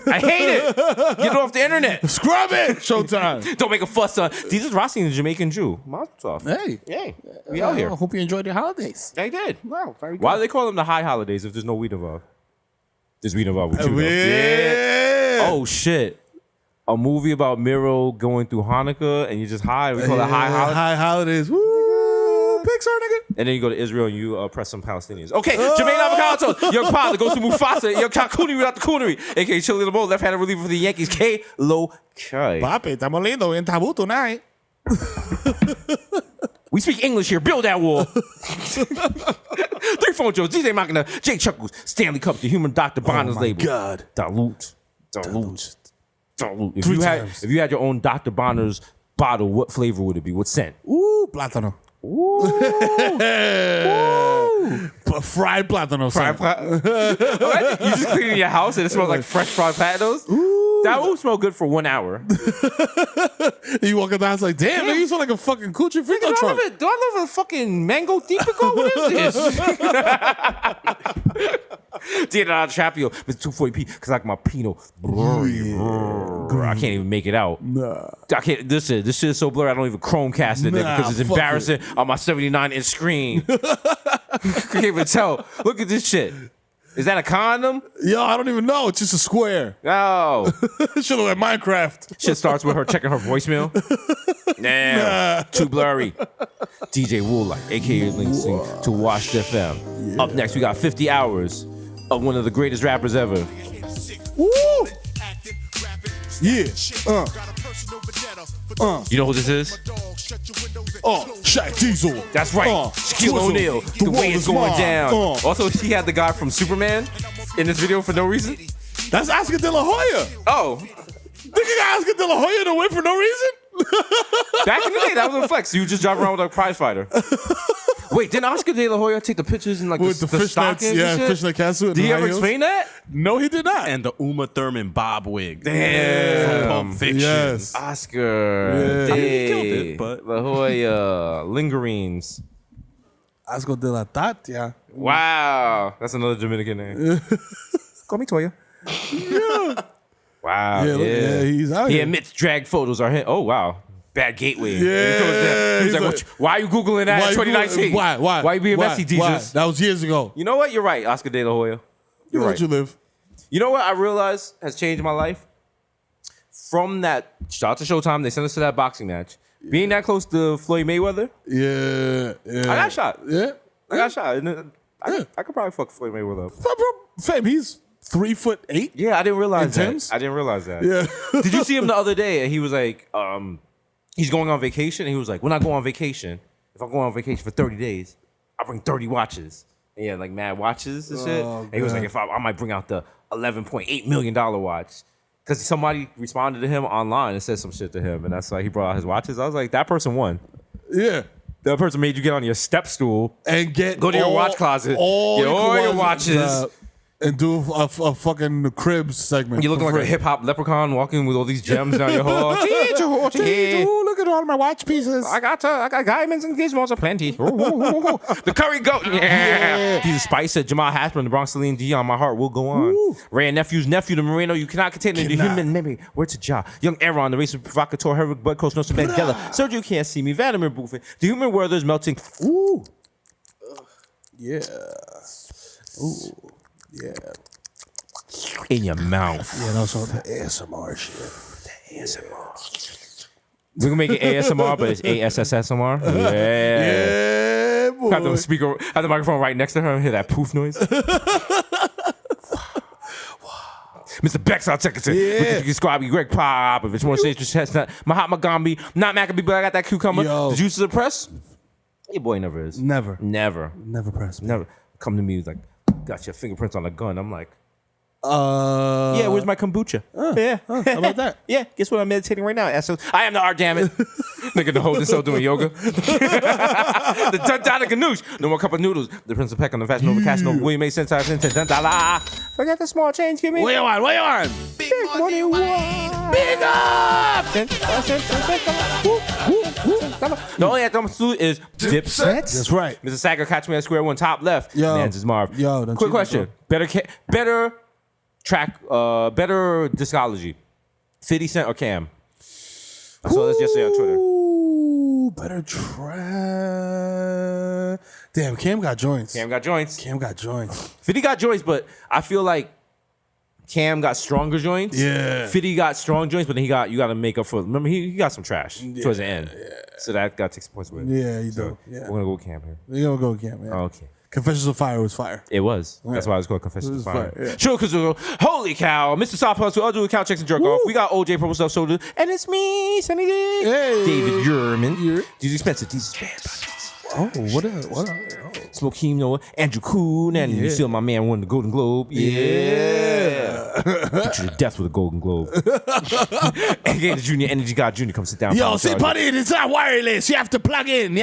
I hate it. Get it off the internet. Scrub it. Showtime. Don't make a fuss on. This is Rossi, the Jamaican Jew. Mazel tov. Hey. Yay. We out here. I hope you enjoyed your holidays. They did. Wow, very good. Why do they call them the high holidays if there's no weed involved? There's weed involved with you, though. Yeah. Oh, shit. A movie about Mero going through Hanukkah and you just high. We call it high holiday. High holidays. Woo. Pixar, nigga. And then you go to Israel and you oppress some Palestinians. Okay, Jermaine Avocado, Young Pilot goes to Mufasa, Young Kakuni without the coonery, a.k.a. Chili the Bowl, left-handed reliever for the Yankees, K-Lo Kai. Papi, estamos lindo en tabú tonight. We speak English here. Build that wall. 3 phone Joes, DJ Machina, Jake Chuckles, Stanley Cup, the human Dr. Bonner's my label. God. Dilute. If 3 you times. if you had your own Dr. Bonner's bottle, what flavor would it be? What scent? Ooh, plátano. Ooh. Fried plátano. Fried son. Alright, you just cleaning your house and it smells like fresh fried potatoes. That will smell good for 1 hour. You walk in the house like, damn, nigga, you smell like a fucking coochie Do frito truck. I live in a fucking mango Tipico? What is this? Daiana Trapio with 240p because like my Pinot blurry. I can't even make it out. Nah. I can't. This shit is so blurry. I don't even Chromecast it Nah, because it's fuck embarrassing on my 79-inch screen. I can't even tell. Look at this shit. Is that a condom? Yo, I don't even know. It's just a square. Oh. Should have like Minecraft. Shit starts with her checking her voicemail. Nah. Too blurry. DJ Woolite, a.k.a. listening to Washed FM. Yeah. Up next, we got 50 hours of one of the greatest rappers ever. Woo! Yeah. You know who this is? Shaq Diesel. That's right. Shaquille O'Neal. The way it's going down. Also, she had the guy from Superman in this video for no reason. That's Oscar De La Hoya. Oh. Nigga got Oscar De La Hoya to win for no reason? Back in the day, that was a flex. You would just drive around with a prize fighter. Wait, didn't Oscar De La Hoya take the pictures in like with the stockings? Yeah, and shit? fishnet castle. Did he ever explain that? No, he did not. And the Uma Thurman bob wig. Damn. From Pulp Fiction. Yes. Oscar. Yeah. I mean, he killed it, but La Hoya. Lingerines. Oscar De La Tatia. Wow. That's another Dominican name. Call me Toya. Yeah. Wow. Yeah, he's out He here. admits drag photos are him. Oh, wow. Bad gateway. Yeah. He was like, why are you Googling that in 2019? Why? Why you being messy, Jesus? That was years ago. You know what? You're right, Oscar De La Hoya. You're Where'd right. you live? You know what I realized has changed my life? From that, shout out to Showtime, they sent us to that boxing match. Being that close to Floyd Mayweather, Yeah. I got shot. Yeah. I got shot. And I could probably fuck Floyd Mayweather up. Fam, he's 3'8". Yeah, I didn't realize that. Intense? I didn't realize that. Yeah. Did you see him the other day? And he was like, he's going on vacation. And he was like, when I go on vacation, if I go on vacation for 30 days, I bring 30 watches. And yeah, like mad watches and shit. And he was like, if I might bring out the $11.8 million watch. Because somebody responded to him online and said some shit to him. And that's why he brought out his watches. I was like, that person won. Yeah. That person made you get on your step stool And go to your watch closet, get all your watches. And do a fucking cribs segment. You looking for like a free. hip hop leprechaun walking with all these gems down your hall. Ooh, look at all my watch pieces. I got diamonds and gizmos aplenty. The curry goat. Yeah. He's a spice at Jamal Hasper, the Bronx, Celine Dion. My heart will go on. Ooh. Ray and nephew's nephew, the Moreno. You cannot contain the human memory. Word to Ja. Young Aaron, the racist provocateur, heroic blood coach, Nelson Mandela. Sergio, you can't see me. Vladimir Buffet. The human world is melting. Ooh. Yeah. Ooh. Yeah. In your mouth. Yeah, no, so the ASMR shit. The ASMR. We're gonna make it ASMR, but it's ASSSMR. Yeah. Yeah, boy. Have the microphone right next to her and hear that poof noise. Mr. Bexar Secretary. Yeah. With the squad, Greg Popovich, more stage chestnut, Mahatma Gandhi, not Maccabee, but I got that cucumber. Yo. The juice of the press? Your boy never is. Never Never press me. Never. Come to me, he's like, got your fingerprints on a gun. I'm like, Yeah, where's my kombucha? Yeah. How about that? Yeah, guess what? I'm meditating right now, asshole. I am the art, damn it. Nigga, the whole himself doing yoga. The Dun Ganoush. No more cup of noodles. The Prince of Peck on the Fashion Nova Cash Nova. William A. Sentai. Forget the small change, give me. What you on? Big money, big up. The only anthem is Dipset. That's right. Mr. Sager, catch me at square one, top left. Yo. Mans is Marv. Yo, don't Quick you question. Better track, better discology. 50 Cent or Cam? I saw this yesterday on Twitter. Ooh, better try. Damn, Cam got joints. Cam got joints. 50 got joints, but I feel like Cam got stronger joints. Yeah. 50 got strong joints, but then you got to make up for. Remember, he got some trash towards the end. Yeah. So that got to take some points away. Yeah, you So do. Yeah. we're gonna go with Cam here. You're gonna go with Cam, yeah. Okay. Confessions of Fire was fire. It was. That's why it was called Confessions It of was Fire. fire, yeah. Sure, because holy cow, Mr. Soft Hustle, I'll do account checks and jerk off. We got OJ Purple Stuff Shoulders, and it's me, Sunny D. Hey. David Yerman. Yeah. These expensive. These bad. Oh, what up? Smoke Noah, Andrew Kuhn, and you still my man won the Golden Globe. Yeah. Put you to death with a Golden Globe. And again, the Junior Energy God Junior, come sit down. Yo, see, buddy, it's not wireless. You have to plug in.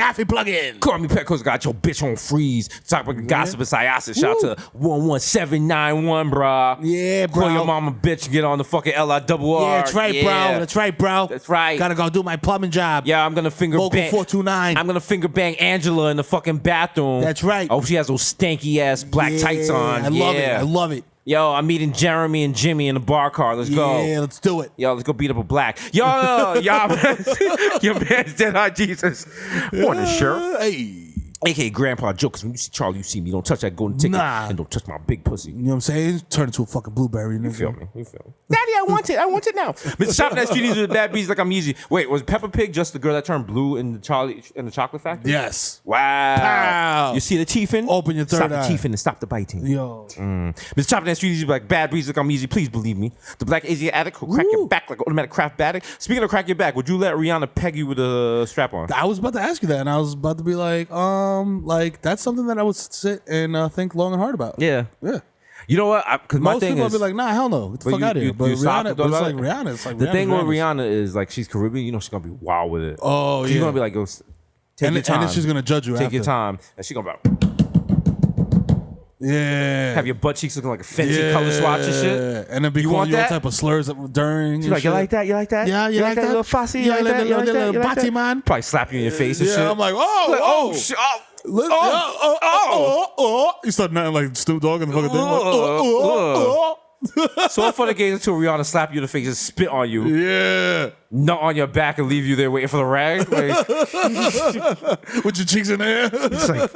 Call me Petco's got your bitch on freeze. Talk about gossip and psyosis. Shout out to 11791, brah. Yeah, bro. Call your mama bitch and get on the fucking LIRR. Yeah, that's right, bro. That's right, bro. That's right. Gotta go do my plumbing job. Yeah, I'm gonna finger Local bang. 429. I'm gonna finger bang Angela in the fucking bathroom. That's right. Oh, she has those stanky ass black tights on. I love it. I love it. Yo, I'm meeting Jeremy and Jimmy in the bar car. Let's go. Yeah, let's do it. Yo, let's go beat up a black. Yo, y'all, your man's dead on Jesus. Morning, Sheriff. Hey. AKA Grandpa Joe, because when you see Charlie, you see me. Don't touch that golden ticket. Nah. And don't touch my big pussy. You know what I'm saying? Turn into a fucking blueberry. You feel me? Daddy, I want it. I want it now. Mr. Shopping at Streeties with bad bees like I'm easy. Wait, was Peppa Pig just the girl that turned blue in the chocolate factory? Yes. Wow. Pow. You see the teething? Open your third Stop eye. the teething and stop the biting. Yo. Mr. Shopping at Streeties with like bad bees like I'm easy. Please believe me. The black Asian addict will crack your back like automatic craft addict. Speaking of crack your back, would you let Rihanna peg you with a strap on? I was about to ask you that, and I was about to be like that's something that I would sit and think long and hard about. Yeah. Yeah. You know what? Because my Most thing people is, would be like, nah, hell no. Get the But fuck out of here. But stop Rihanna, it, but it's though, like right? Rihanna. It's like the thing with Rihanna's. Rihanna is like she's Caribbean. You know she's gonna be wild with it. Oh, she's yeah. gonna be like, go take And your time. then she's gonna judge you take after. your time, and she's gonna be like, Yeah. have your butt cheeks looking like a fancy color swatch and shit. And then be You calling want you all that? type of slurs during. She's like, you like that? You like that? Yeah, you like that? little fussy? You Yeah, like like that? the You like little- that? You like body that? man? Probably slap you in your face and Yeah, shit. I'm like, Like, oh, shit. You start nothing like Snoop Dogg and the fucking thing. So for the games until Rihanna slap you in the face and spit on you, Yeah. nut on your back and leave you there waiting for the rag. Like, With your cheeks in the air. it's like,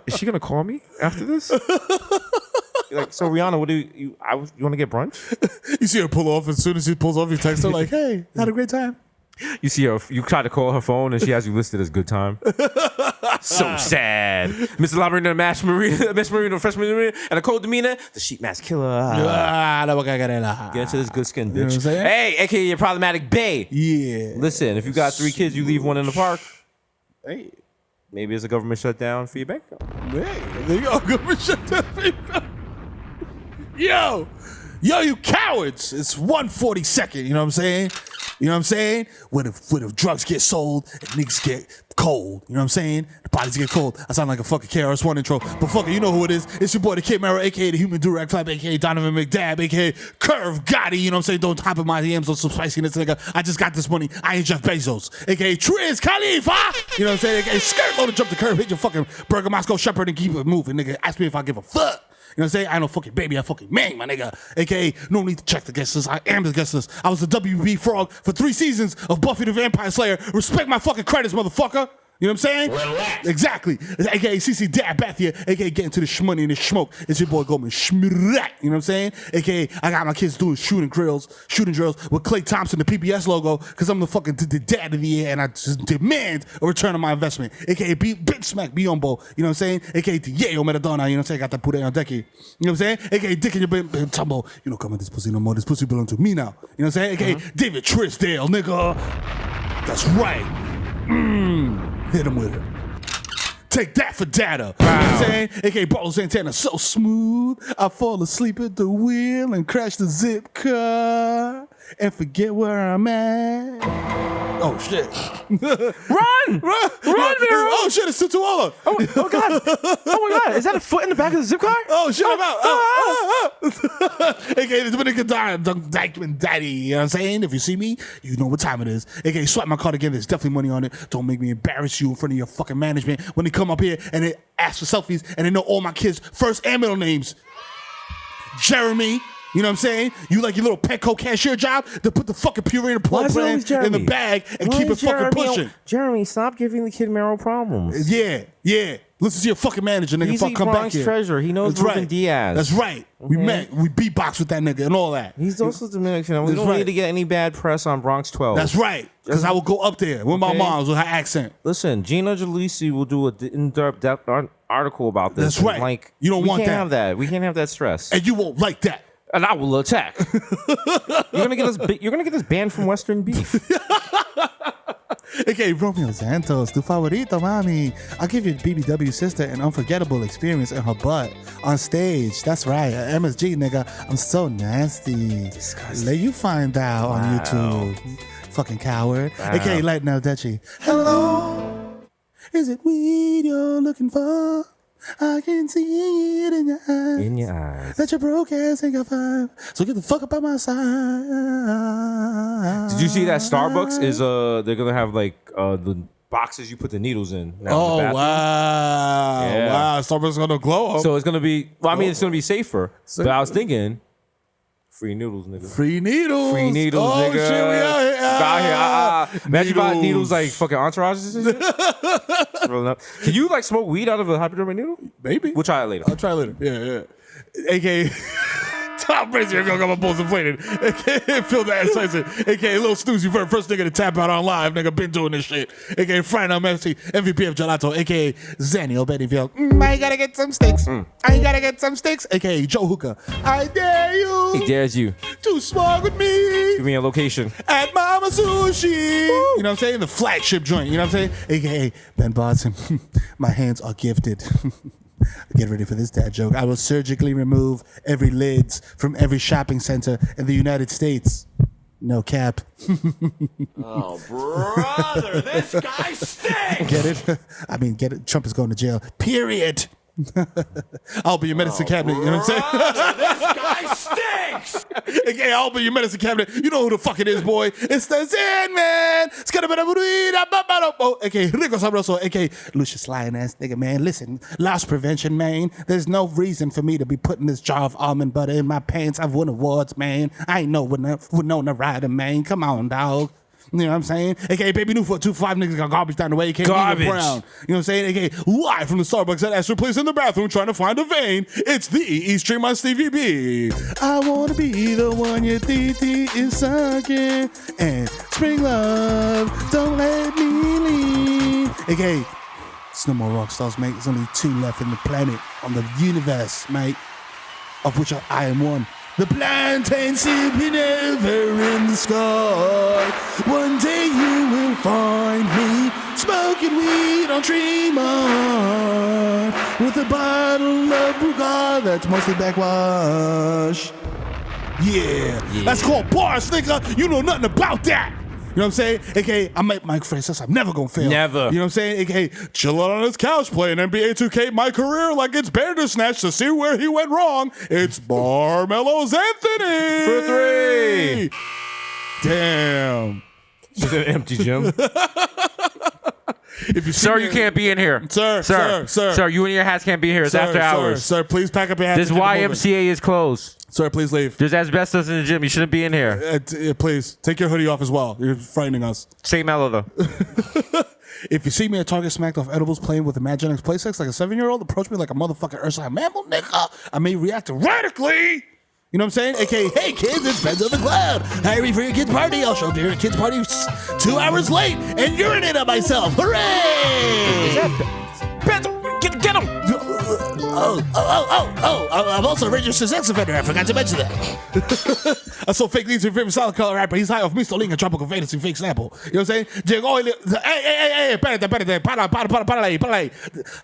is she gonna call me after this? You're like, so Rihanna, what do you want to get brunch? You see her pull off. As soon as she pulls off, you text her like, hey, had a great time. You see her, you try to call her phone and she has you listed as good time. So sad. Mr. Labyrinth, Mash Marina, Miss Marina, Freshman Marina, and a cold demeanor, the sheep mask killer. Get into this good skin, You know what bitch. I'm saying? Hey, aka your problematic bae. Yeah. Listen, if you got 3 kids, you leave one in the park. Hey. Maybe it's a government shutdown for your bank. Hey, there you go. Go shut that people. Yo, you cowards! It's 142nd. You know what I'm saying? You know what I'm saying? When the drugs get sold and niggas get cold. You know what I'm saying? The bodies get cold. I sound like a fucking KRS-One intro, but fuck it, you know who it is. It's your boy, the Kid Mero, aka the Human Durag Flap, aka Donovan McDab, aka Curve Gotti. You know what I'm saying? Don't hop in my DMs on some spiciness, nigga. I just got this money. I ain't Jeff Bezos, aka Triz Khalifa. You know what I'm saying? Aka Skirt Load to jump the curve, hit your fucking Burger Moscow Shepherd and keep it moving, nigga. Ask me if I give a fuck. You know what I'm saying? I ain't no fucking baby, I fucking man, my nigga. AKA, no need to check the guest list. I am the guest list. I was the WB Frog for 3 seasons of Buffy the Vampire Slayer. Respect my fucking credits, motherfucker. You know what I'm saying? Relax. Exactly. AKA CC Dad Bathia, AKA getting to the shmoney and the smoke. It's your boy Goldman Schmirat. You know what I'm saying? AKA I got my kids doing shooting drills with Klay Thompson, the PBS logo, because I'm the fucking the dad of the year and I just demand a return on my investment. AKA Big Smack Biombo. You know what I'm saying? AKA Tineo Maradona. You know what I'm saying? Got that put on decky. You know what I'm saying? AKA Dick in your tumble. You don't come with this pussy no more. This pussy belong to me now. You know what I'm saying? AKA David Trisdale, nigga. That's right. Hit him with it. Take that for data. You know what I'm saying? AKA Barlow Santana, so smooth. I fall asleep at the wheel and crash the zip car and forget where I'm at. Oh shit. Run, Mero! Oh shit, it's Tutuola. Oh god! Oh my god! Is that a foot in the back of the zip car? Oh shit, I'm out. AKA the Dominican Dykeman Daddy. You know what I'm saying? If you see me, you know what time it is. AKA swipe my card again. There's definitely money on it. Don't make me embarrass you in front of your fucking management when they come up here and they ask for selfies and they know all my kids' first and middle names. Jeremy. You know what I'm saying? You like your little Petco cashier job to put the fucking Purina plug brand in the bag and keep it fucking pushing. Jeremy, stop giving the kid Mero problems. Yeah. Listen to your fucking manager, nigga. He's Fuck, a come Bronx back here. treasure. He knows That's Ruben right. Diaz. That's right. We met. We beatbox with that nigga and all that. He's also Dominican. We That's don't right. need to get any bad press on Bronx 12. That's right. Because I will go up there with my Okay. mom's with her accent. Listen, Gina Jalisi will do an in-depth article about this. That's And, right. Like, You don't want we can't that. have that. We can't have that stress. And you won't like that. And I will attack. You're gonna get us banned from Western Beef. Okay, Romeo Santos, tu favorito, mami. I'll give your BBW sister an unforgettable experience in her butt on stage. That's right, MSG, nigga. I'm so nasty. Disgusting. Let you find out on YouTube. Fucking coward. Wow. Okay, Light Now Dutchy. Hello, is it weed you're looking for? I can see it in your eyes. In your eyes. That you broke ass ain't got 5. So get the fuck up on my side. Did you see that Starbucks is they're gonna have like the boxes you put the needles in. Now in the Oh bathroom. wow! Yeah. Wow, Starbucks gonna glow up. So it's gonna be. Well, I mean, it's gonna be safer. But I was thinking, free noodles, nigga. Free needles. Free needles, oh, nigga. Shit, we out here. Imagine buying needles like fucking entourages and shit. Rolling up. Can you like smoke weed out of a hypodermic needle? Maybe. We'll try it later. I'll try later. Yeah. AKA Tom Brady, you're gonna come up balls inflated. AKA Phil the Assassin. AKA Lil Snoozy, first nigga to tap out on live. Nigga been doing this shit. AKA Friday Night Messi, MVP of Gelato. AKA Zanny Bennyfield. I gotta get some sticks. I gotta get some sticks. AKA Joe Hookah. I dare you. He dares you. To smoke with me. Give me a location. At Mama Sushi. You know what I'm saying? The flagship joint. You know what I'm saying? AKA Ben Boston. My hands are gifted. Get ready for this dad joke. I will surgically remove every lids from every shopping center in the United States. No cap. Oh, brother, this guy stinks. Get it? I mean, get it. Trump is going to jail. Period. I'll be your medicine cabinet. You know what I'm saying? This guy stinks. Okay, I'll be your medicine cabinet. You know who the fuck it is, boy. It's the Zen Man. Okay, Rico Sabroso. Okay, Lucius Lion ass nigga, man. Listen, loss prevention, man. There's no reason for me to be putting this jar of almond butter in my pants. I've won awards, man. I ain't know Winona Ryder, man. Come on, dog. You know what I'm saying? AKA Baby New for 2-5 niggas got garbage down the way. AKA Garbage. Brown. You know what I'm saying? AKA live from the Starbucks at Astor Place in the bathroom trying to find a vein. It's the East Stream on Stevie B. I want to be the one your TT is sucking. And spring love, don't let me leave. AKA, it's no more rock stars, mate. There's only 2 left in the planet, on the universe, mate. Of which I am one. The plantain sipping ever in the sky. One day you will find me smoking weed on Tremont with a bottle of Brugard that's mostly backwash. Yeah, that's called bars, nigga. You know nothing about that. You know what I'm saying? AKA, I'm Mike Francis. I'm never gonna fail. Never. You know what I'm saying? AKA, chilling on his couch playing NBA 2K my career like it's Bandersnatch to see where he went wrong. It's Barmelo's Anthony. For 3. Damn. It's an empty gym. If you see Sir, me- you can't be in here. Sir, You and your hats can't be here. It's Sir, after hours. Sir, please pack up your hats. This and get moving. YMCA is closed. Sir, please leave. There's asbestos in the gym. You shouldn't be in here. Please, take your hoodie off as well. You're frightening us. Stay mellow, though. If you see me at Target smacked off edibles playing with Imaginex PlaySex like a 7-year-old, approach me like a motherfucking Ursula mammal, nigga. I may react radically. You know what I'm saying? AKA, hey kids, it's Ben of the Cloud. Hiring for your kids' party. I'll show up to your kids' party 2 hours late and urinate on myself. Hooray! Get him! I'm also a registered sex offender. I forgot to mention that. I saw fake news to your favorite solid color rapper. He's high off Miscellaneous, tropical fantasy, fake sample. You know what I'm saying? Llegó y hey, espérate, para ahí.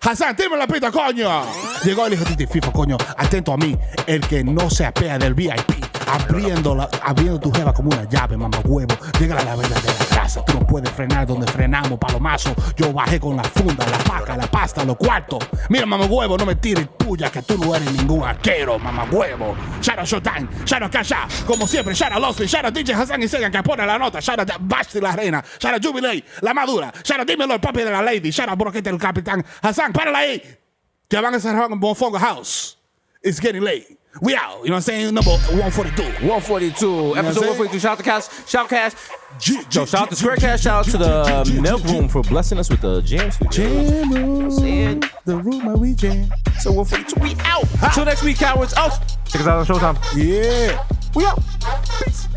Hasan, dime la pita, coño. Llegó el hijo de FIFA, coño. Atento a mí, el que no se apea del VIP. Abriendo tu jeva como una llave, mamá huevo. Llega la verdad de la casa. Tú no puedes frenar donde frenamos, palomazo. Yo bajé con la funda, la paca, la pasta, los cuartos. Mira, mamá huevo, no me tires puya, que tú no eres ningún arquero, mamá huevo. Shout out Shutdown, shout out Kasha, como siempre, shout out Losby, shout out DJ Hasan y Segan que pone la nota, shout out Basti la reina, shout out Jubilee, la madura, shout out Dímelo el papi de la lady, shout out Broquete el capitán. Hasan, párala ahí, que van a cerrar en Bonfongo House. It's getting late. We out, you know what I'm saying? Number 142. 142. Episode what I'm 142. Shout out to Cash. Shout out to Square Cash. Shout out to the Milk Room for blessing us with the jam studio. Jam room, the room where we jam. So 142. We out. Until next week, cowards. Out. Check us out on Showtime. Yeah. We out. Peace.